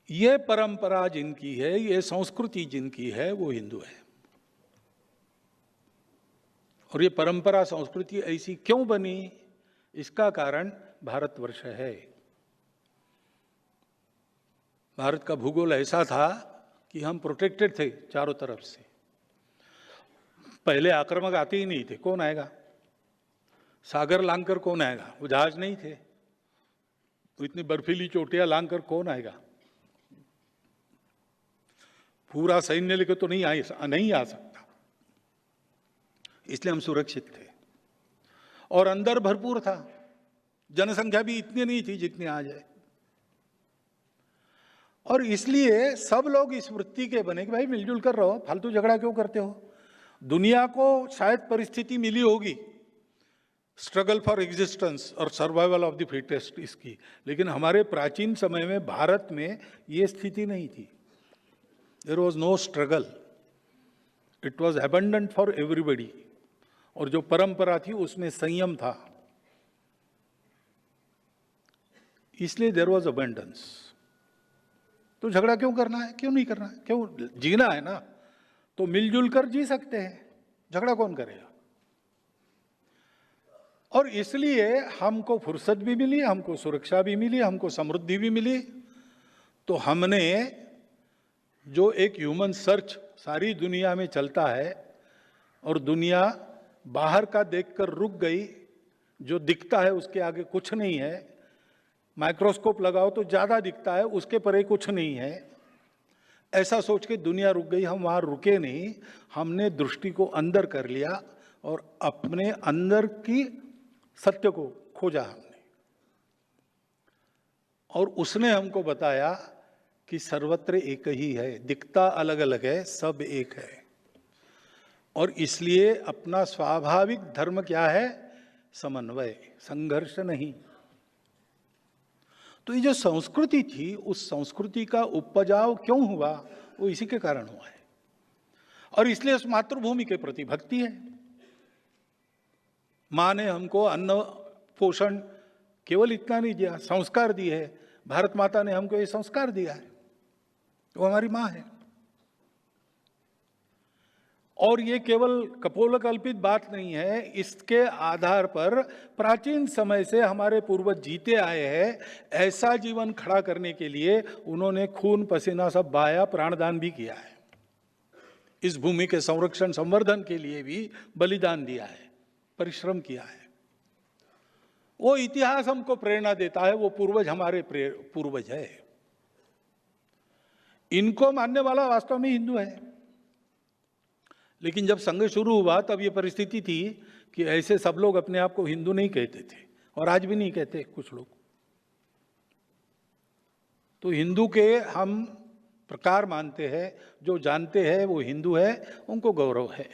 ये परंपरा जिनकी है, ये संस्कृति जिनकी है, वो हिंदू है। और ये परंपरा संस्कृति ऐसी क्यों बनी? इसका कारण भारतवर्ष है। भारत का भूगोल ऐसा था कि हम प्रोटेक्टेड थे चारों तरफ से। पहले आक्रामक आते ही नहीं थे, कौन आएगा? सागर लांघकर कौन आएगा? वो जहाज नहीं थे, तो इतनी बर्फीली चोटियां लांघकर कौन आएगा? पूरा सैन्य लेकर तो नहीं आ सकता। इसलिए हम सुरक्षित थे। और अंदर भरपूर था, जनसंख्या भी इतनी नहीं थी जितनी आज है। और इसलिए सब लोग इस वृत्ति के बने कि भाई मिलजुल कर रहो, फालतू झगड़ा क्यों करते हो? दुनिया को शायद परिस्थिति मिली होगी स्ट्रगल फॉर एग्जिस्टेंस और सर्वाइवल ऑफ द फिटेस्ट इसकी, लेकिन हमारे प्राचीन समय में भारत में ये स्थिति नहीं थी। There was no struggle, it was abundant for everybody. और जो परंपरा थी उसमें संयम था, इसलिए देयर वॉज अबंडेंस। तो झगड़ा क्यों करना है? क्यों नहीं करना है? क्यों? जीना है ना, तो मिलजुल कर जी सकते हैं, झगड़ा कौन करेगा? और इसलिए हमको फुर्सत भी मिली, हमको सुरक्षा भी मिली, हमको समृद्धि भी मिली। तो हमने जो एक ह्यूमन सर्च सारी दुनिया में चलता है, और दुनिया बाहर का देखकर रुक गई, जो दिखता है उसके आगे कुछ नहीं है, माइक्रोस्कोप लगाओ तो ज़्यादा दिखता है, उसके परे कुछ नहीं है, ऐसा सोच के दुनिया रुक गई। हम वहाँ रुके नहीं, हमने दृष्टि को अंदर कर लिया और अपने अंदर की सत्य को खोजा हमने। और उसने हमको बताया कि सर्वत्र एक ही है, दिखता अलग अलग है, सब एक है। और इसलिए अपना स्वाभाविक धर्म क्या है? समन्वय, संघर्ष नहीं। तो ये जो संस्कृति थी, उस संस्कृति का उपजाव क्यों हुआ? वो इसी के कारण हुआ है। और इसलिए उस मातृभूमि के प्रति भक्ति है। माँ ने हमको अन्न पोषण केवल इतना नहीं दिया, संस्कार दिए है। भारत माता ने हमको ये संस्कार दिया है, वो हमारी माँ है। और ये केवल कपोलकल्पित बात नहीं है, इसके आधार पर प्राचीन समय से हमारे पूर्वज जीते आए हैं। ऐसा जीवन खड़ा करने के लिए उन्होंने खून पसीना सब बहाया, प्राणदान भी किया है। इस भूमि के संरक्षण संवर्धन के लिए भी बलिदान दिया है, परिश्रम किया है। वो इतिहास हमको प्रेरणा देता है, वो पूर्वज हमारे पूर्वज है। इनको मानने वाला वास्तव में हिंदू है। लेकिन जब संघ शुरू हुआ तब ये परिस्थिति थी कि ऐसे सब लोग अपने आप को हिंदू नहीं कहते थे, और आज भी नहीं कहते कुछ लोग। तो हिंदू के हम प्रकार मानते हैं, जो जानते हैं वो हिंदू है, उनको गौरव है।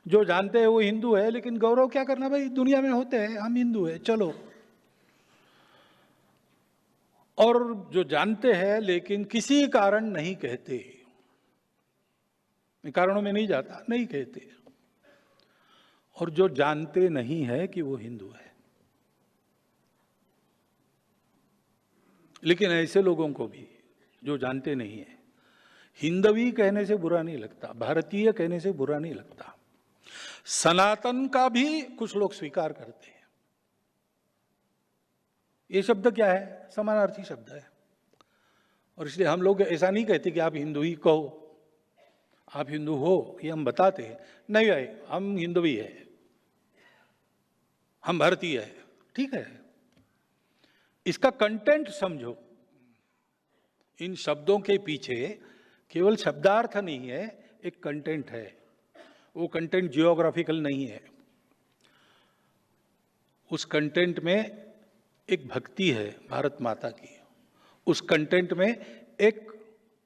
जो जानते हैं वो हिंदू है, लेकिन गौरव क्या करना भाई, दुनिया में होते हैं, हम हिंदू है, चलो। और जो जानते हैं लेकिन किसी कारण नहीं कहते, कारणों में नहीं जाता, नहीं कहते। और जो जानते नहीं है कि वो हिंदू है, लेकिन ऐसे लोगों को भी जो जानते नहीं है, हिंदवी कहने से बुरा नहीं लगता, भारतीय कहने से बुरा नहीं लगता, सनातन का भी कुछ लोग स्वीकार करते हैं। ये शब्द क्या है, समानार्थी शब्द है। और इसलिए हम लोग ऐसा नहीं कहते कि आप हिंदू ही कहो, आप हिंदू हो, ये हम बताते हैं। नहीं भाई, हम हिंदवी है, हम भारतीय है, ठीक है। इसका कंटेंट समझो। इन शब्दों के पीछे केवल शब्दार्थ नहीं है, एक कंटेंट है। वो कंटेंट जियोग्राफिकल नहीं है, उस कंटेंट में एक भक्ति है भारत माता की, उस कंटेंट में एक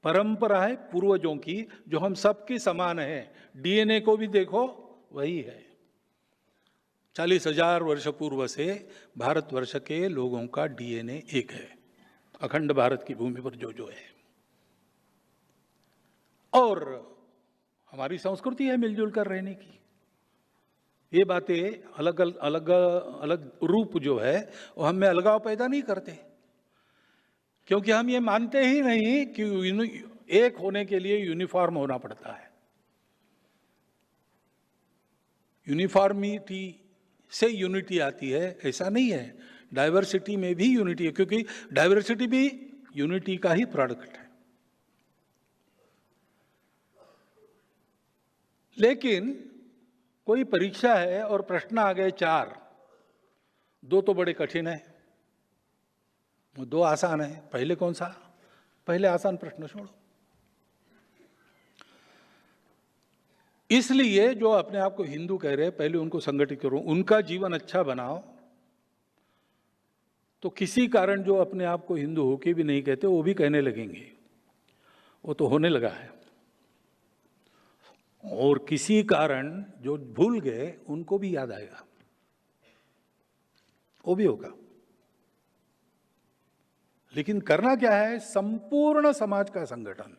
परंपरा है पूर्वजों की, जो हम सबकी समान है। डीएनए को भी देखो, वही है। 40,000 वर्ष पूर्व से भारतवर्ष के लोगों का डीएनए एक है, अखंड भारत की भूमि पर जो जो है। और हमारी संस्कृति है मिलजुल कर रहने की। ये बातें अलग अलग अलग रूप जो है वो हम में अलगाव पैदा नहीं करते, क्योंकि हम ये मानते ही नहीं कि एक होने के लिए यूनिफॉर्म होना पड़ता है। यूनिफॉर्मिटी से यूनिटी आती है, ऐसा नहीं है। डाइवर्सिटी में भी यूनिटी है, क्योंकि डाइवर्सिटी भी यूनिटी का ही प्रोडक्ट है। लेकिन कोई परीक्षा है और प्रश्न आ गए 4, 2 तो बड़े कठिन है, 2 आसान है। पहले कौन सा? पहले आसान प्रश्न छोड़ो। इसलिए जो अपने आप को हिंदू कह रहे हैं, पहले उनको संगठित करो, उनका जीवन अच्छा बनाओ। तो किसी कारण जो अपने आप को हिंदू होके भी नहीं कहते, वो भी कहने लगेंगे। वो तो होने लगा है। और किसी कारण जो भूल गए, उनको भी याद आएगा, वो भी होगा। लेकिन करना क्या है? संपूर्ण समाज का संगठन,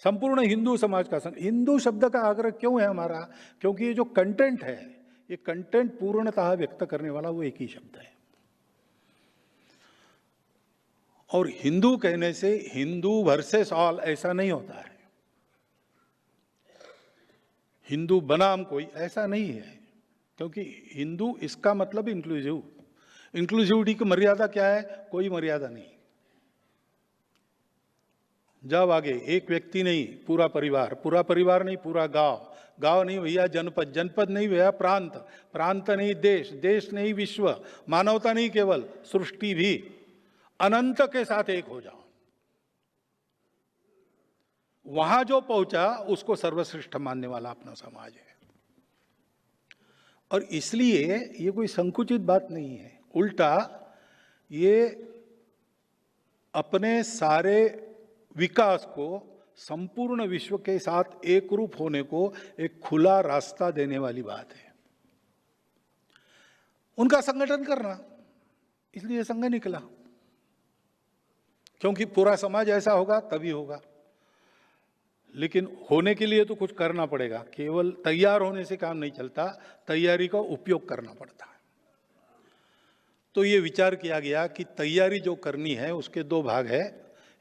संपूर्ण हिंदू समाज का संगठन। हिंदू शब्द का आग्रह क्यों है हमारा? क्योंकि ये जो कंटेंट है, ये कंटेंट पूर्णतः व्यक्त करने वाला वो एक ही शब्द है। और हिंदू कहने से हिंदू वर्सेस ऑल ऐसा नहीं होता है, हिंदू बनाम कोई, ऐसा नहीं है। क्योंकि हिंदू इसका मतलब इंक्लूसिव, इंक्लूसिविटी की मर्यादा क्या है? कोई मर्यादा नहीं। जब आगे एक व्यक्ति नहीं, पूरा परिवार, पूरा परिवार नहीं, पूरा गांव, गांव नहीं भैया जनपद, जनपद नहीं भैया प्रांत, प्रांत नहीं देश, देश नहीं विश्व, मानवता नहीं केवल, सृष्टि भी। अनंत के साथ एक हो जाओ। वहां जो पहुंचा उसको सर्वश्रेष्ठ मानने वाला अपना समाज है। और इसलिए ये कोई संकुचित बात नहीं है, उल्टा ये अपने सारे विकास को संपूर्ण विश्व के साथ एक रूप होने को एक खुला रास्ता देने वाली बात है। उनका संगठन करना, इसलिए संघ निकला, क्योंकि पूरा समाज ऐसा होगा तभी होगा। लेकिन होने के लिए तो कुछ करना पड़ेगा, केवल तैयार होने से काम नहीं चलता, तैयारी का उपयोग करना पड़ता है। तो ये विचार किया गया कि तैयारी जो करनी है उसके 2 भाग है,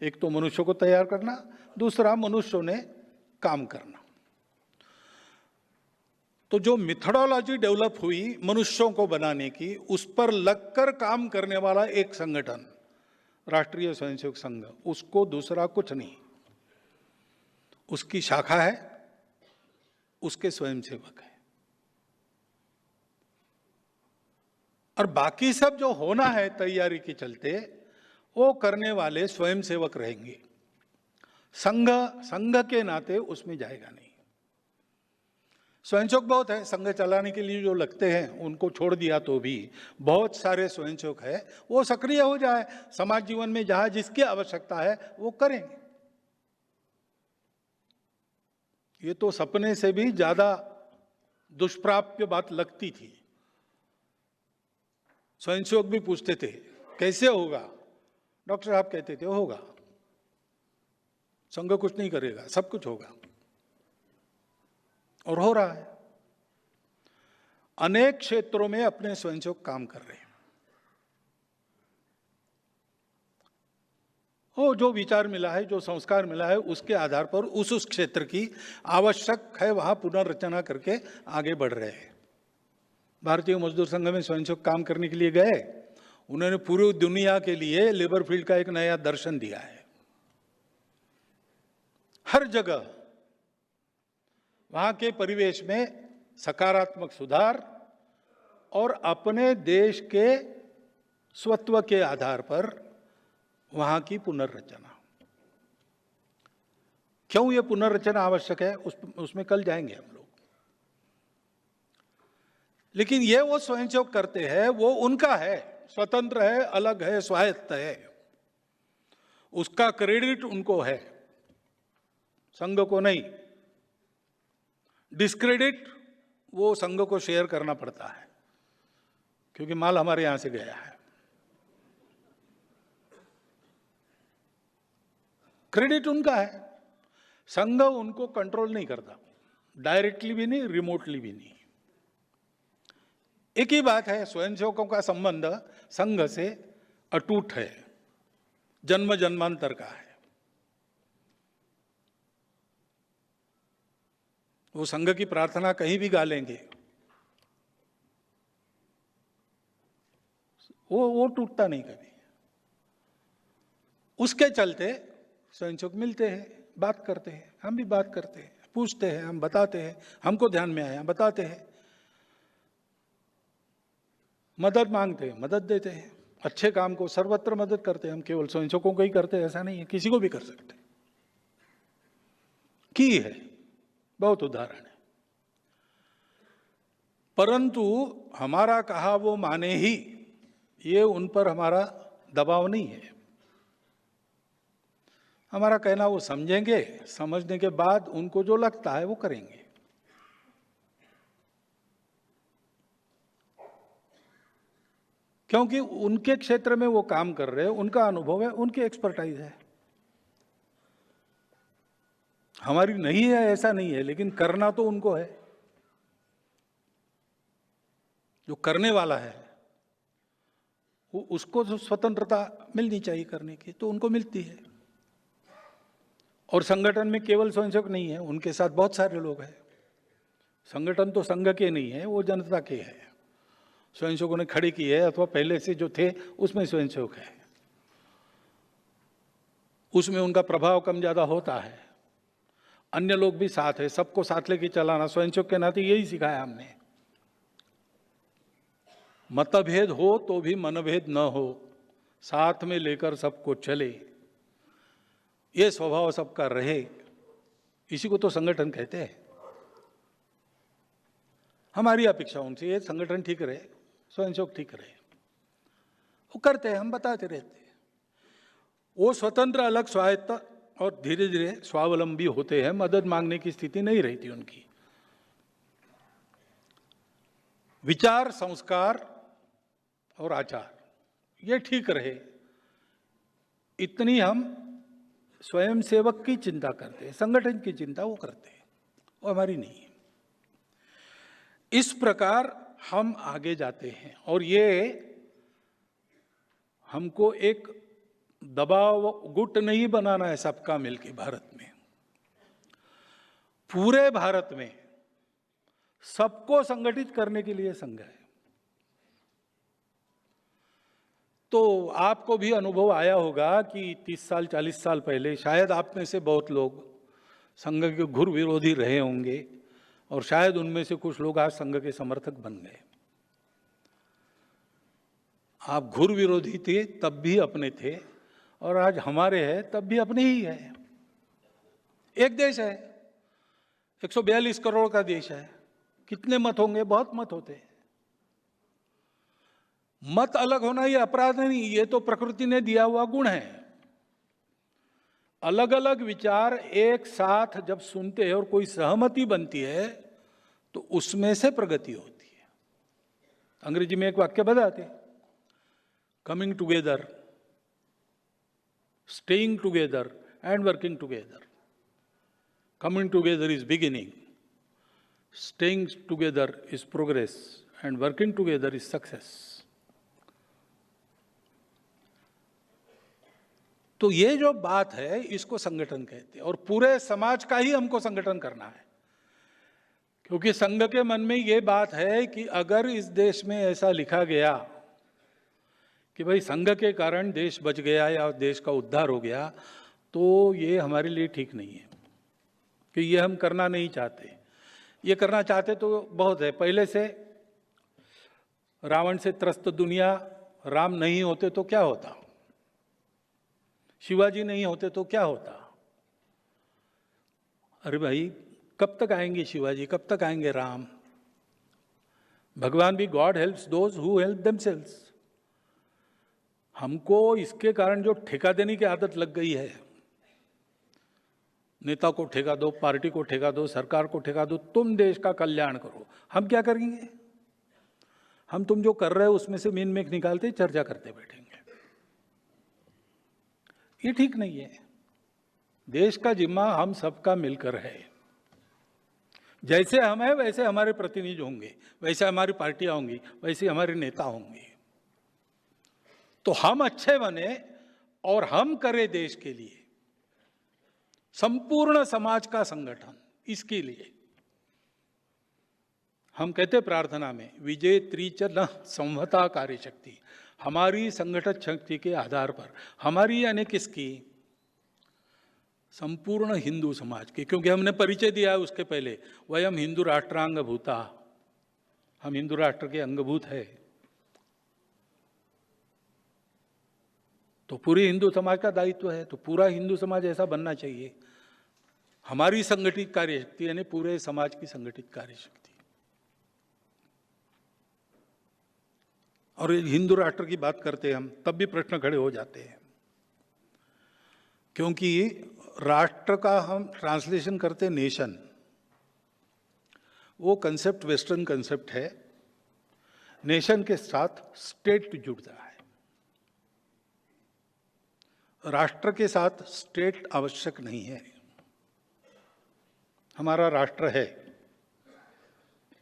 एक तो मनुष्य को तैयार करना, दूसरा मनुष्यों ने काम करना। तो जो मेथोडोलॉजी डेवलप हुई मनुष्यों को बनाने की, उस पर लगकर काम करने वाला एक संगठन राष्ट्रीय स्वयंसेवक संघ, उसको दूसरा कुछ नहीं। उसकी शाखा है, उसके स्वयंसेवक है, और बाकी सब जो होना है तैयारी के चलते वो करने वाले स्वयंसेवक रहेंगे। संघ के नाते उसमें जाएगा नहीं। स्वयंसेवक बहुत है, संघ चलाने के लिए जो लगते हैं उनको छोड़ दिया तो भी बहुत सारे स्वयंसेवक है, वो सक्रिय हो जाए, समाज जीवन में जहां जिसकी आवश्यकता है वो करेंगे। ये तो सपने से भी ज्यादा दुष्प्राप्य बात लगती थी। स्वयंसेवक भी पूछते थे कैसे होगा, डॉक्टर साहब कहते थे होगा, संघ कुछ नहीं करेगा, सब कुछ होगा, और हो रहा है। अनेक क्षेत्रों में अपने स्वयंसेवक काम कर रहे हैं। वो जो विचार मिला है, जो संस्कार मिला है, उसके आधार पर उस क्षेत्र की आवश्यक है वहां पुनर्रचना करके आगे बढ़ रहे हैं। भारतीय मजदूर संघ में स्वयंसेवक काम करने के लिए गए, उन्होंने पूरी दुनिया के लिए लेबर फील्ड का एक नया दर्शन दिया है। हर जगह वहां के परिवेश में सकारात्मक सुधार और अपने देश के स्वत्व के आधार पर वहां की पुनर्रचना। क्यों यह पुनर्रचना आवश्यक है उसमें कल जाएंगे हम लोग। लेकिन ये वो स्वयंसेवक करते हैं, वो उनका है, स्वतंत्र है, अलग है, स्वायत्त है, उसका क्रेडिट उनको है, संघ को नहीं। डिस्क्रेडिट वो संघ को शेयर करना पड़ता है, क्योंकि माल हमारे यहां से गया है। क्रेडिट उनका है, संघ उनको कंट्रोल नहीं करता, डायरेक्टली भी नहीं, रिमोटली भी नहीं। एक ही बात है, स्वयंसेवकों का संबंध संघ से अटूट है, जन्म जन्मांतर का है। वो संघ की प्रार्थना कहीं भी गा लेंगे, वो टूटता नहीं कभी। उसके चलते स्वयंसेवक मिलते हैं, बात करते हैं, हम भी बात करते हैं, पूछते हैं, हम बताते हैं, हमको ध्यान में आया बताते हैं, मदद मांगते हैं, मदद देते हैं। अच्छे काम को सर्वत्र मदद करते हैं। हम केवल स्वयंसेवकों को ही करते हैं ऐसा नहीं है, किसी को भी कर सकते हैं। की है, बहुत उदाहरण है। परंतु हमारा कहा वो माने ही, ये उन पर हमारा दबाव नहीं है। हमारा कहना वो समझेंगे, समझने के बाद उनको जो लगता है वो करेंगे। क्योंकि उनके क्षेत्र में वो काम कर रहे हैं, उनका अनुभव है, उनकी एक्सपर्टाइज है, हमारी नहीं है ऐसा नहीं है, लेकिन करना तो उनको है। जो करने वाला है उसको जो स्वतंत्रता मिलनी चाहिए करने की, तो उनको मिलती है। और संगठन में केवल स्वयंसेवक नहीं है, उनके साथ बहुत सारे लोग हैं। संगठन तो संघ के नहीं है, वो जनता के है। स्वयंसेवकों ने खड़ी की है, अथवा पहले से जो थे उसमें स्वयंसेवक है, उसमें उनका प्रभाव कम ज्यादा होता है। अन्य लोग भी साथ है, सबको साथ लेके चलाना स्वयंसेवक के नाते यही सिखाया हमने। मतभेद हो तो भी मनभेद न हो, साथ में लेकर सबको चले, ये स्वभाव सबका रहे, इसी को तो संगठन कहते हैं। हमारी अपेक्षा उनसे ये संगठन ठीक रहे, स्वयंसेवक ठीक रहे, वो करते हैं, हम बताते रहते हैं। वो स्वतंत्र, अलग, स्वायत्त और धीरे धीरे स्वावलंबी होते हैं। मदद मांगने की स्थिति नहीं रहती उनकी। विचार, संस्कार और आचार ये ठीक रहे, इतनी हम स्वयंसेवक की चिंता करते हैं, संगठन की चिंता वो करते हैं, वो हमारी नहीं है। इस प्रकार हम आगे जाते हैं, और ये हमको एक दबाव गुट नहीं बनाना है सबका मिलके। भारत में, पूरे भारत में सबको संगठित करने के लिए संघ है। तो आपको भी अनुभव आया होगा कि 30 साल 40 साल पहले शायद आप में से बहुत लोग संघ के घुर विरोधी रहे होंगे और शायद उनमें से कुछ लोग आज संघ के समर्थक बन गए। आप घुर विरोधी थे तब भी अपने थे और आज हमारे हैं तब भी अपने ही है। एक देश है, 142 करोड़ का देश है। कितने मत होंगे? बहुत मत होते हैं। मत अलग होना ये अपराध नहीं, ये तो प्रकृति ने दिया हुआ गुण है। अलग अलग विचार एक साथ जब सुनते हैं और कोई सहमति बनती है तो उसमें से प्रगति होती है। अंग्रेजी में एक वाक्य बताते, coming together, staying together and working together. Coming together is beginning, staying together is progress and working together is success. तो ये जो बात है इसको संगठन कहते हैं और पूरे समाज का ही हमको संगठन करना है, क्योंकि संघ के मन में ये बात है कि अगर इस देश में ऐसा लिखा गया कि भाई संघ के कारण देश बच गया या देश का उद्धार हो गया, तो ये हमारे लिए ठीक नहीं है, कि ये हम करना नहीं चाहते। ये करना चाहते तो बहुत है। पहले से रावण से त्रस्त दुनिया, राम नहीं होते तो क्या होता, शिवाजी नहीं होते तो क्या होता। अरे भाई, कब तक आएंगे शिवाजी, कब तक आएंगे राम? भगवान भी God helps those who help themselves. हमको इसके कारण जो ठेका देने की आदत लग गई है, नेता को ठेका दो, पार्टी को ठेका दो, सरकार को ठेका दो, तुम देश का कल्याण करो। हम क्या करेंगे? हम तुम जो कर रहे हो उसमें से मीन मेक निकालते चर्चा करते बैठेंगे। ये ठीक नहीं है। देश का जिम्मा हम सबका मिलकर है। जैसे हम हैं वैसे हमारे प्रतिनिधि होंगे, वैसे हमारी पार्टियां होंगी, वैसे हमारे नेता होंगे। तो हम अच्छे बने और हम करें देश के लिए, संपूर्ण समाज का संगठन। इसके लिए हम कहते प्रार्थना में, विजय त्रिच न संहता कार्य शक्ति। हमारी संगठन शक्ति के आधार पर, हमारी यानी किसकी? संपूर्ण हिंदू समाज की। क्योंकि हमने परिचय दिया है उसके पहले, वयम हिंदू राष्ट्रांग भूता, हम हिंदू राष्ट्र के अंगभूत है। तो पूरी हिंदू समाज का दायित्व है, तो पूरा हिंदू समाज ऐसा बनना चाहिए। हमारी संगठित कार्यशक्ति यानी पूरे समाज की संगठित कार्यशक्ति। और हिंदू राष्ट्र की बात करते हैं हम, तब भी प्रश्न खड़े हो जाते हैं, क्योंकि राष्ट्र का हम ट्रांसलेशन करते नेशन, वो कंसेप्ट वेस्टर्न कंसेप्ट है। नेशन के साथ स्टेट जुड़ता है, राष्ट्र के साथ स्टेट आवश्यक नहीं है। हमारा राष्ट्र है,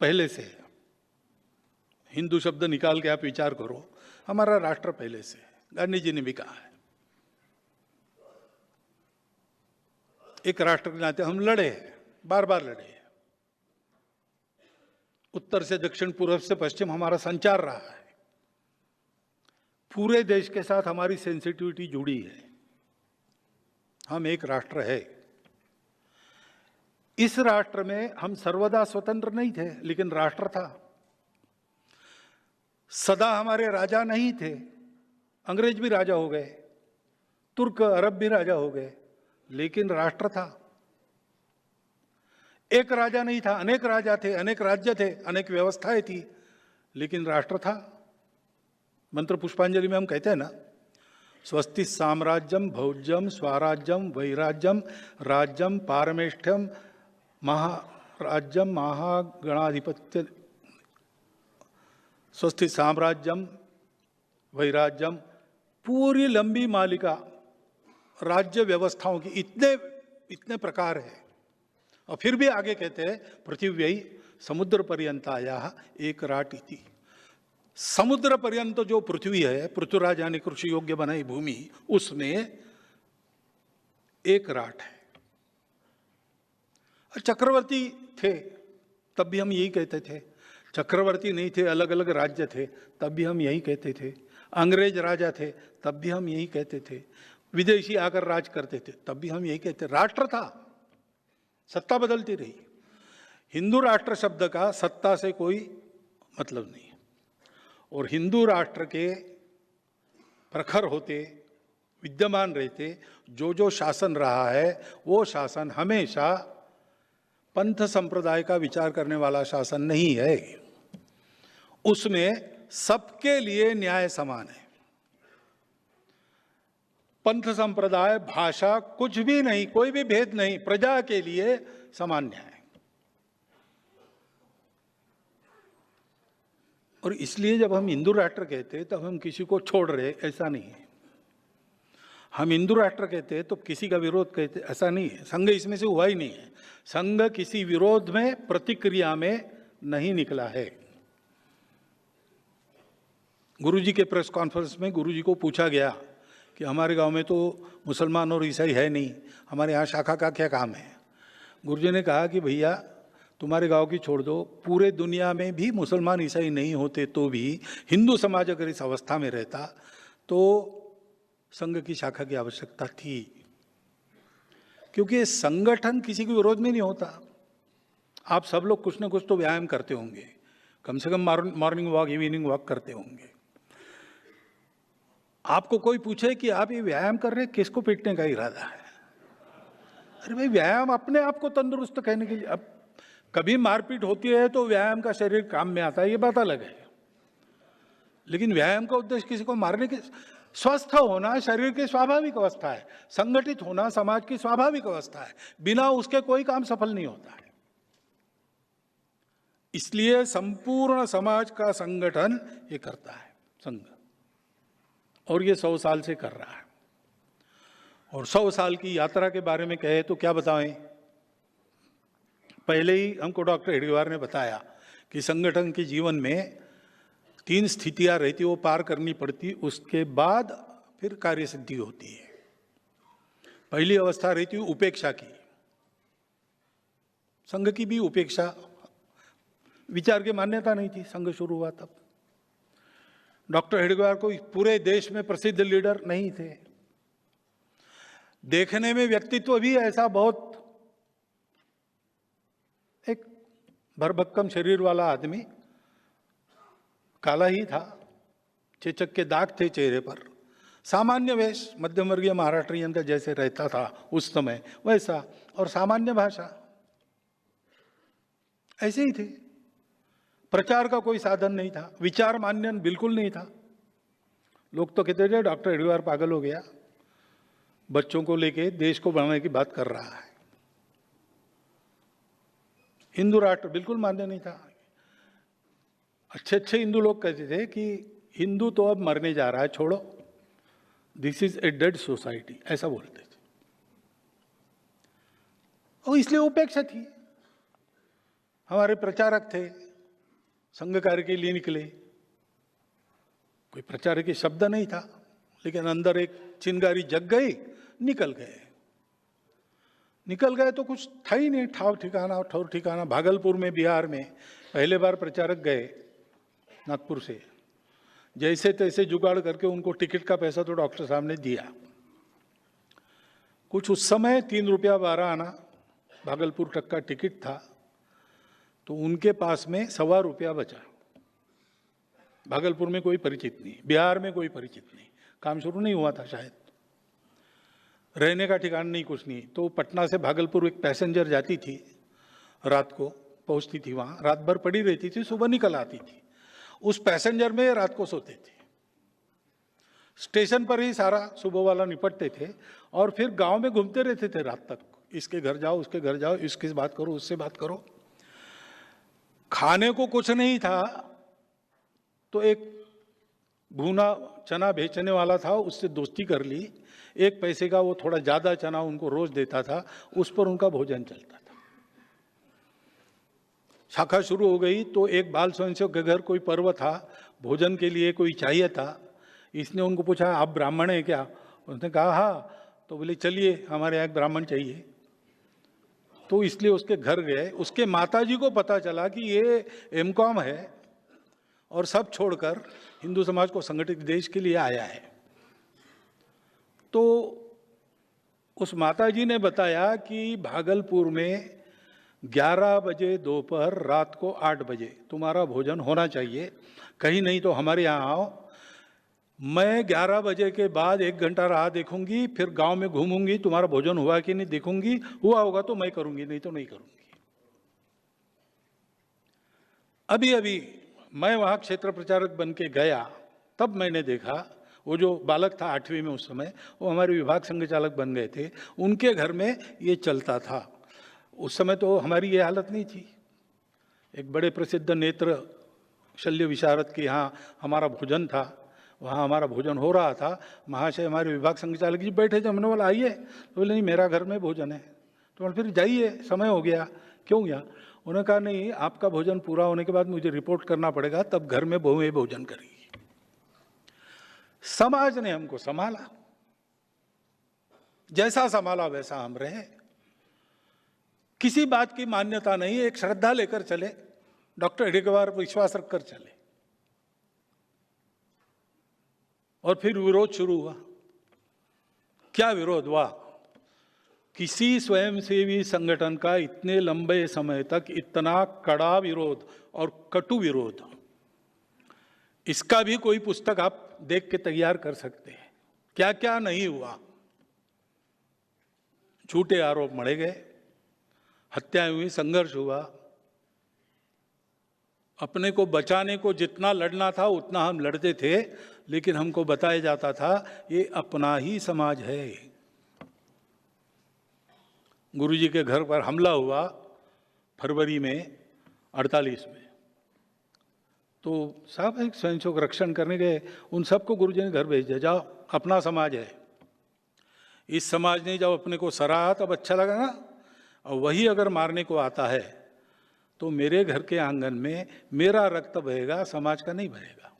पहले से है। हिंदू शब्द निकाल के आप विचार करो, हमारा राष्ट्र पहले से है। गांधी जी ने भी कहा है। एक राष्ट्र के नाते हम लड़े, बार बार लड़े। उत्तर से दक्षिण, पूर्व से पश्चिम हमारा संचार रहा है। पूरे देश के साथ हमारी सेंसिटिविटी जुड़ी है। हम एक राष्ट्र है। इस राष्ट्र में हम सर्वदा स्वतंत्र नहीं थे, लेकिन राष्ट्र था। सदा हमारे राजा नहीं थे, अंग्रेज भी राजा हो गए, तुर्क अरब भी राजा हो गए, लेकिन राष्ट्र था। एक राजा नहीं था, अनेक राजा थे, अनेक राज्य थे, अनेक व्यवस्थाएं थी, लेकिन राष्ट्र था। मंत्र पुष्पांजलि में हम कहते हैं ना, स्वस्ति साम्राज्यम भौज्यम स्वराज्यम वैराज्यम राज्यम पारमेष्ठ्यम महाराज्यम महागणाधिपत्य। स्वस्ति साम्राज्यम वैराज्यम, पूरी लंबी मालिका राज्य व्यवस्थाओं की, इतने प्रकार है। और फिर भी आगे कहते हैं पृथिव्यै समुद्र पर्यंताया एक राट इति। समुद्र पर्यंत जो पृथ्वी है, पृथ्वीराज यानी कृषि योग्य बनाई भूमि, उसमें एक राट है। चक्रवर्ती थे तब भी हम यही कहते थे, चक्रवर्ती नहीं थे, अलग अलग राज्य थे, तब भी हम यही कहते थे। अंग्रेज राजा थे तब भी हम यही कहते थे। विदेशी आकर राज करते थे तब भी हम यही कहते। राष्ट्र था, सत्ता बदलती रही। हिंदू राष्ट्र शब्द का सत्ता से कोई मतलब नहीं है। और हिंदू राष्ट्र के प्रखर होते, विद्यमान रहते जो शासन रहा है वो शासन हमेशा पंथ संप्रदाय का विचार करने वाला शासन नहीं है। उसमें सबके लिए न्याय समान है। पंथ संप्रदाय, भाषा, कुछ भी नहीं, कोई भी भेद नहीं, प्रजा के लिए समान न्याय। और इसलिए जब हम हिंदू राष्ट्र कहते हैं तब हम किसी को छोड़ रहे, ऐसा नहीं है। हम हिंदू राष्ट्र कहते हैं तो किसी का विरोध कहते, ऐसा नहीं है। संघ इसमें से हुआ ही नहीं है। संघ किसी विरोध में, प्रतिक्रिया में नहीं निकला है। गुरुजी के प्रेस कॉन्फ्रेंस में गुरुजी को पूछा गया कि हमारे गांव में तो मुसलमान और ईसाई है नहीं, हमारे यहाँ शाखा का क्या काम है। गुरुजी ने कहा कि भैया तुम्हारे गांव की छोड़ दो, पूरे दुनिया में भी मुसलमान ईसाई नहीं होते तो भी हिंदू समाज अगर इस अवस्था में रहता तो संघ की शाखा की आवश्यकता थी। क्योंकि संगठन किसी के विरोध में नहीं होता। आप सब लोग कुछ ना कुछ तो व्यायाम करते होंगे, कम से कम मॉर्निंग वॉक, इवनिंग वॉक करते होंगे। आपको कोई पूछे कि आप ये व्यायाम कर रहे हैं, किसको पीटने का इरादा है? अरे भाई, व्यायाम अपने आप को तंदुरुस्त कहने के लिए। अब कभी मारपीट होती है तो व्यायाम का शरीर काम में आता है, ये बात अलग है। लेकिन व्यायाम का उद्देश्य किसी को मारने के, स्वस्थ होना शरीर की स्वाभाविक अवस्था है, संगठित होना समाज की स्वाभाविक अवस्था है, बिना उसके कोई काम सफल नहीं होता है। इसलिए संपूर्ण समाज का संगठन ये करता है संघ, और ये 100 साल से कर रहा है। और 100 साल की यात्रा के बारे में कहे तो क्या बताएं। पहले ही हमको डॉक्टर हेडगेवार ने बताया कि संगठन के जीवन में 3 स्थितियां रहती, वो पार करनी पड़ती, उसके बाद फिर कार्य सिद्धि होती है। पहली अवस्था रहती है उपेक्षा की। संघ की भी उपेक्षा, विचार की मान्यता नहीं थी संघ शुरू हुआ तब। डॉक्टर हेडगेवार को पूरे देश में प्रसिद्ध लीडर नहीं थे। देखने में व्यक्तित्व भी ऐसा बहुत एक भरभक्कम शरीर वाला आदमी, काला ही था, चेचक के दाग थे चेहरे पर, सामान्य वेश, मध्यम वर्गीय महाराष्ट्रियन का जैसे रहता था उस समय वैसा, और सामान्य भाषा, ऐसे ही थे। प्रचार का कोई साधन नहीं था, विचार मान्यन बिल्कुल नहीं था। लोग तो कहते थे डॉक्टर हेडगेवार पागल हो गया, बच्चों को लेके देश को बढ़ाने की बात कर रहा है। हिंदू राष्ट्र बिल्कुल मान्य नहीं था। अच्छे अच्छे हिंदू लोग कहते थे कि हिंदू तो अब मरने जा रहा है, छोड़ो, this is a dead society, ऐसा बोलते थे। और इसलिए उपेक्षा थी। हमारे प्रचारक थे, संघ कार्य के लिए निकले, कोई प्रचारक के शब्द नहीं था, लेकिन अंदर एक चिंगारी जग गई, निकल गए तो कुछ था ही नहीं, ठौर ठिकाना। भागलपुर में, बिहार में पहले बार प्रचारक गए नागपुर से, जैसे तैसे जुगाड़ करके उनको टिकट का पैसा तो डॉक्टर साहब ने दिया। कुछ उस समय 3 रुपया 12 आना भागलपुर तक का टिकट था, तो उनके पास में 1.25 रुपया बचा। भागलपुर में कोई परिचित नहीं, बिहार में कोई परिचित नहीं, काम शुरू नहीं हुआ था शायद, रहने का ठिकाना नहीं, कुछ नहीं। तो पटना से भागलपुर एक पैसेंजर जाती थी, रात को पहुंचती थी वहां, रात भर पड़ी रहती थी, सुबह निकल आती थी। उस पैसेंजर में रात को सोते थे। स्टेशन पर ही सारा सुबह वाला निपटते थे और फिर गांव में घूमते रहते थे रात तक। इसके घर जाओ, उसके घर जाओ, इसकी बात करो, उससे बात करो। खाने को कुछ नहीं था तो एक भुना चना बेचने वाला था, उससे दोस्ती कर ली। 1 पैसे का वो थोड़ा ज्यादा चना उनको रोज देता था, उस पर उनका भोजन चलता था। शाखा शुरू हो गई तो एक बाल स्वयंसेवक के घर कोई पर्व था, भोजन के लिए कोई चाहिए था। इसने उनको पूछा आप ब्राह्मण हैं क्या? उसने कहा हाँ। तो बोले चलिए हमारे यहाँ एक ब्राह्मण चाहिए। तो इसलिए उसके घर गए। उसके माताजी को पता चला कि ये एमकॉम है और सब छोड़कर हिंदू समाज को संगठित देश के लिए आया है। तो उस माताजी ने बताया कि भागलपुर में 11 बजे दोपहर, रात को 8 बजे तुम्हारा भोजन होना चाहिए। कहीं नहीं तो हमारे यहाँ आओ, मैं 11 बजे के बाद 1 घंटा राह देखूंगी, फिर गांव में घूमूंगी, तुम्हारा भोजन हुआ कि नहीं देखूंगी, हुआ होगा तो मैं करूंगी, नहीं तो नहीं करूंगी। अभी अभी मैं वहां क्षेत्र प्रचारक बन के गया, तब मैंने देखा वो जो बालक था 8वीं में उस समय, वो हमारे विभाग संघचालक बन गए थे, उनके घर में ये चलता था। उस समय तो हमारी ये हालत नहीं थी। एक बड़े प्रसिद्ध नेत्र शल्य विशारद के यहाँ हमारा भोजन था, वहाँ हमारा भोजन हो रहा था। महाशय हमारे विभाग संघचालक जी बैठे थे, हमने बोला आइए, तो बोले नहीं मेरा घर में भोजन है। तो फिर जाइए, समय हो गया। क्यों गया? उन्होंने कहा नहीं, आपका भोजन पूरा होने के बाद मुझे रिपोर्ट करना पड़ेगा, तब घर में बहुएं भोजन करेगी। समाज ने हमको संभाला, जैसा संभाला वैसा हम रहे, किसी बात की मान्यता नहीं, एक श्रद्धा लेकर चले, डॉक्टर हेडगेवार विश्वास रखकर चले। और फिर विरोध शुरू हुआ। क्या विरोध हुआ? किसी स्वयंसेवी संगठन का इतने लंबे समय तक इतना कड़ा विरोध और कटु विरोध, इसका भी कोई पुस्तक आप देख के तैयार कर सकते हैं। क्या क्या नहीं हुआ। झूठे आरोप मढ़े गए, हत्याएं हुई, संघर्ष हुआ। अपने को बचाने को जितना लड़ना था उतना हम लड़ते थे, लेकिन हमको बताया जाता था ये अपना ही समाज है। गुरुजी के घर पर हमला हुआ फरवरी में 48 में, तो साहब एक स्वयंसेवक रक्षण करने गए, उन सबको गुरुजी ने घर भेज दिया, जाओ अपना समाज है। इस समाज ने जब अपने को सराहा तब अच्छा लगा ना, और वही अगर मारने को आता है तो मेरे घर के आंगन में मेरा रक्त बहेगा, समाज का नहीं बहेगा।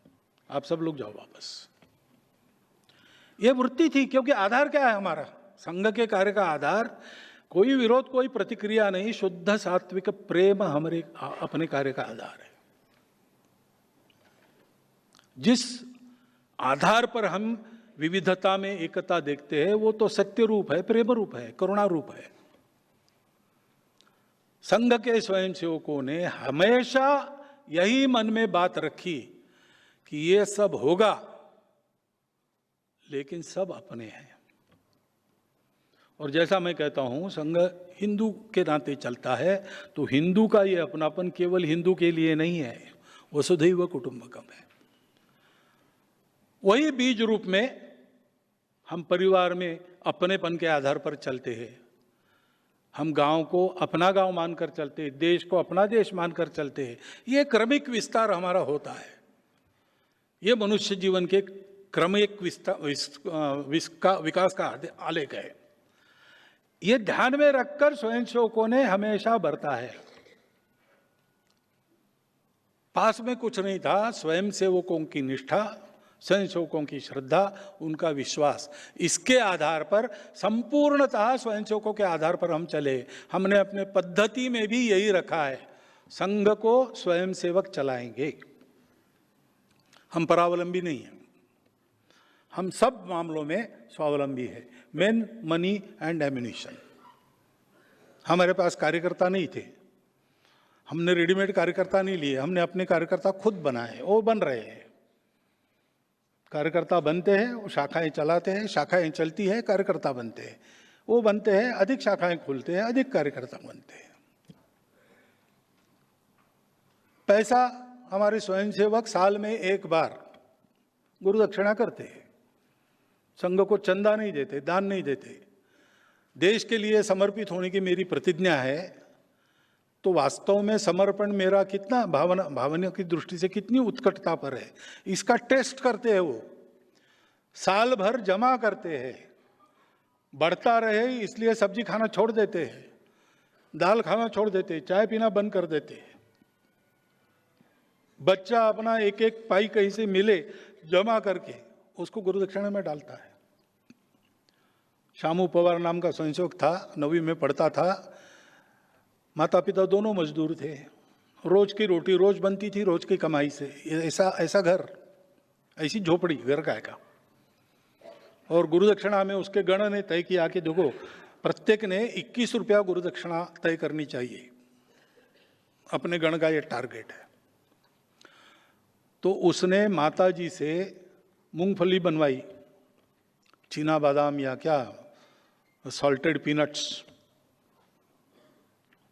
आप सब लोग जाओ वापस। ये वृत्ति थी, क्योंकि आधार क्या है हमारा? संघ के कार्य का आधार कोई विरोध, कोई प्रतिक्रिया नहीं, शुद्ध सात्विक प्रेम हमारे अपने कार्य का आधार है। जिस आधार पर हम विविधता में एकता देखते हैं वो तो सत्य रूप है, प्रेम रूप है, करुणा रूप है। संघ के स्वयंसेवकों ने हमेशा यही मन में बात रखी कि ये सब होगा, लेकिन सब अपने हैं। और जैसा मैं कहता हूं, संघ हिंदू के नाते चलता है, तो हिंदू का ये अपनापन केवल हिंदू के लिए नहीं है, वसुधैव कुटुंबकम है। वही बीज रूप में हम परिवार में अपनेपन के आधार पर चलते हैं। हम गांव को अपना गांव मानकर चलते हैं, देश को अपना देश मानकर चलते हैं। ये क्रमिक विस्तार हमारा होता है। ये मनुष्य जीवन के क्रमिक विकास का आलेख है। ये ध्यान में रखकर स्वयंसेवकों ने हमेशा बरता है। पास में कुछ नहीं था, स्वयंसेवकों की निष्ठा, स्वयंसेवकों की श्रद्धा, उनका विश्वास, इसके आधार पर संपूर्णतः स्वयंसेवकों के आधार पर हम चले। हमने अपने पद्धति में भी यही रखा है, संघ को स्वयंसेवक चलाएंगे। हम परावलंबी नहीं हैं, हम सब मामलों में स्वावलंबी है। Main money and ammunition. हमारे पास कार्यकर्ता नहीं थे, हमने रेडीमेड कार्यकर्ता नहीं लिए, हमने अपने कार्यकर्ता खुद बनाए, वो बन रहे हैं। कार्यकर्ता बनते हैं, वो शाखाएं चलाते हैं, शाखाएं चलती है, कार्यकर्ता बनते हैं, वो बनते हैं, अधिक शाखाएं खुलते हैं, अधिक कार्यकर्ता बनते हैं। पैसा हमारे स्वयंसेवक साल में एक बार गुरु दक्षिणा करते हैं, संघ को चंदा नहीं देते, दान नहीं देते। देश के लिए समर्पित होने की मेरी प्रतिज्ञा है, तो वास्तव में समर्पण मेरा कितना भावना की दृष्टि से कितनी उत्कटता पर है, इसका टेस्ट करते हैं। वो साल भर जमा करते हैं, बढ़ता रहे इसलिए सब्जी खाना छोड़ देते हैं, दाल खाना छोड़ देते हैं, चाय पीना बंद कर देते हैं। बच्चा अपना एक एक पाई कहीं से मिले जमा करके उसको गुरु दक्षिणा में डालता है। शामू पवार नाम का स्वयंसेवक था, 9वीं में पढ़ता था। माता पिता दोनों मजदूर थे, रोज की रोटी रोज बनती थी, रोज की कमाई से। ऐसा घर, ऐसी झोपड़ी घर का। और गुरु दक्षिणा में उसके गण ने तय किया कि देखो, प्रत्येक ने 21 रुपया गुरु दक्षिणा तय करनी चाहिए। अपने गण का ये टारगेट है। तो उसने माता जी से मूंगफली बनवाई, चीना बादाम या क्या, सॉल्टेड पीनट्स,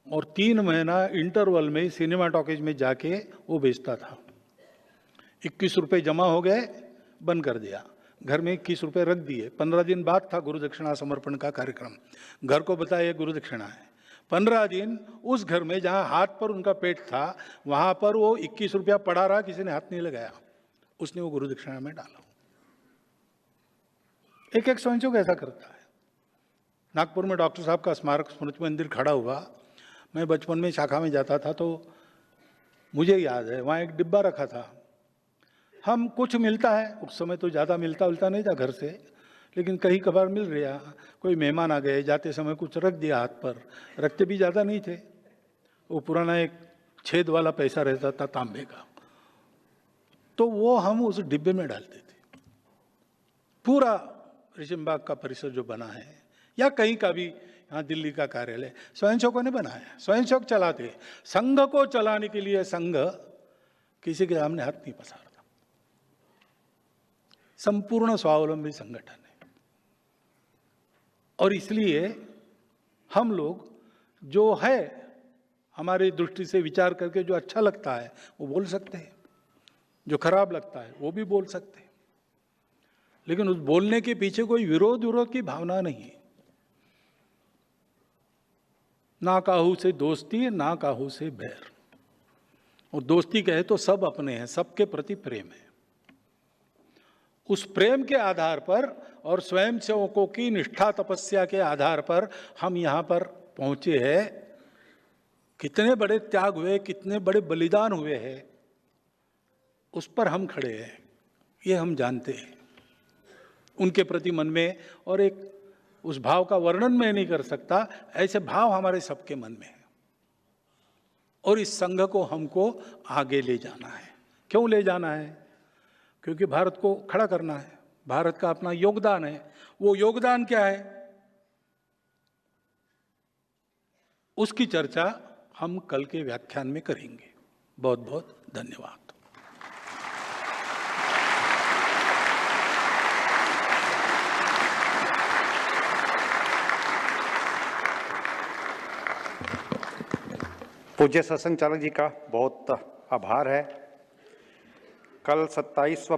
और 3 महीना इंटरवल में सिनेमा टॉकीज में जाके वो बेचता था। 21 रुपये जमा हो गए, बंद कर दिया, घर में 21 रुपये रख दिए। 15 दिन बाद था गुरु दक्षिणा समर्पण का कार्यक्रम, घर को बताया गुरु दक्षिणा है। 15 दिन उस घर में जहां हाथ पर उनका पेट था वहां पर वो 21 रुपया पड़ा रहा, किसी ने हाथ नहीं लगाया, उसने वो गुरु दक्षिणा में डाला। एक एक स्वयंसेवक ऐसा करता है। नागपुर में डॉक्टर साहब का स्मारक स्मृति मंदिर खड़ा हुआ, मैं बचपन में शाखा में जाता था तो मुझे याद है वहाँ एक डिब्बा रखा था। हम कुछ मिलता है, उस समय तो ज़्यादा मिलता नहीं था घर से, लेकिन कहीं कभार मिल रहा, कोई मेहमान आ गए, जाते समय कुछ रख दिया हाथ पर, रखते भी ज़्यादा नहीं थे। वो पुराना एक छेद वाला पैसा रहता था तांबे का, तो वो हम उस डिब्बे में डालते थे। पूरा रेशमबाग का परिसर जो बना है या कहीं का भी, यहाँ दिल्ली का कार्यालय स्वयंसेवकों ने बनाया, स्वयंसेवक चलाते। संघ को चलाने के लिए संघ किसी के सामने हाथ नहीं पसारता, संपूर्ण स्वावलंबी संगठन है। और इसलिए हम लोग जो है हमारी दृष्टि से विचार करके जो अच्छा लगता है वो बोल सकते हैं, जो खराब लगता है वो भी बोल सकते हैं, लेकिन उस बोलने के पीछे कोई विरोध की भावना नहीं है। ना काहू से दोस्ती, ना काहू से बैर। और दोस्ती कहे तो सब अपने हैं, सबके प्रति प्रेम है। उस प्रेम के आधार पर और स्वयंसेवकों की निष्ठा तपस्या के आधार पर हम यहाँ पर पहुँचे हैं। कितने बड़े त्याग हुए, कितने बड़े बलिदान हुए हैं, उस पर हम खड़े हैं, ये हम जानते हैं। उनके प्रति मन में और एक उस भाव का वर्णन मैं नहीं कर सकता, ऐसे भाव हमारे सबके मन में है। और इस संघ को हमको आगे ले जाना है। क्यों ले जाना है? क्योंकि भारत को खड़ा करना है, भारत का अपना योगदान है। वो योगदान क्या है, उसकी चर्चा हम कल के व्याख्यान में करेंगे। बहुत बहुत धन्यवाद। पूज्य सत्संग चालक जी का बहुत आभार है। कल 27वां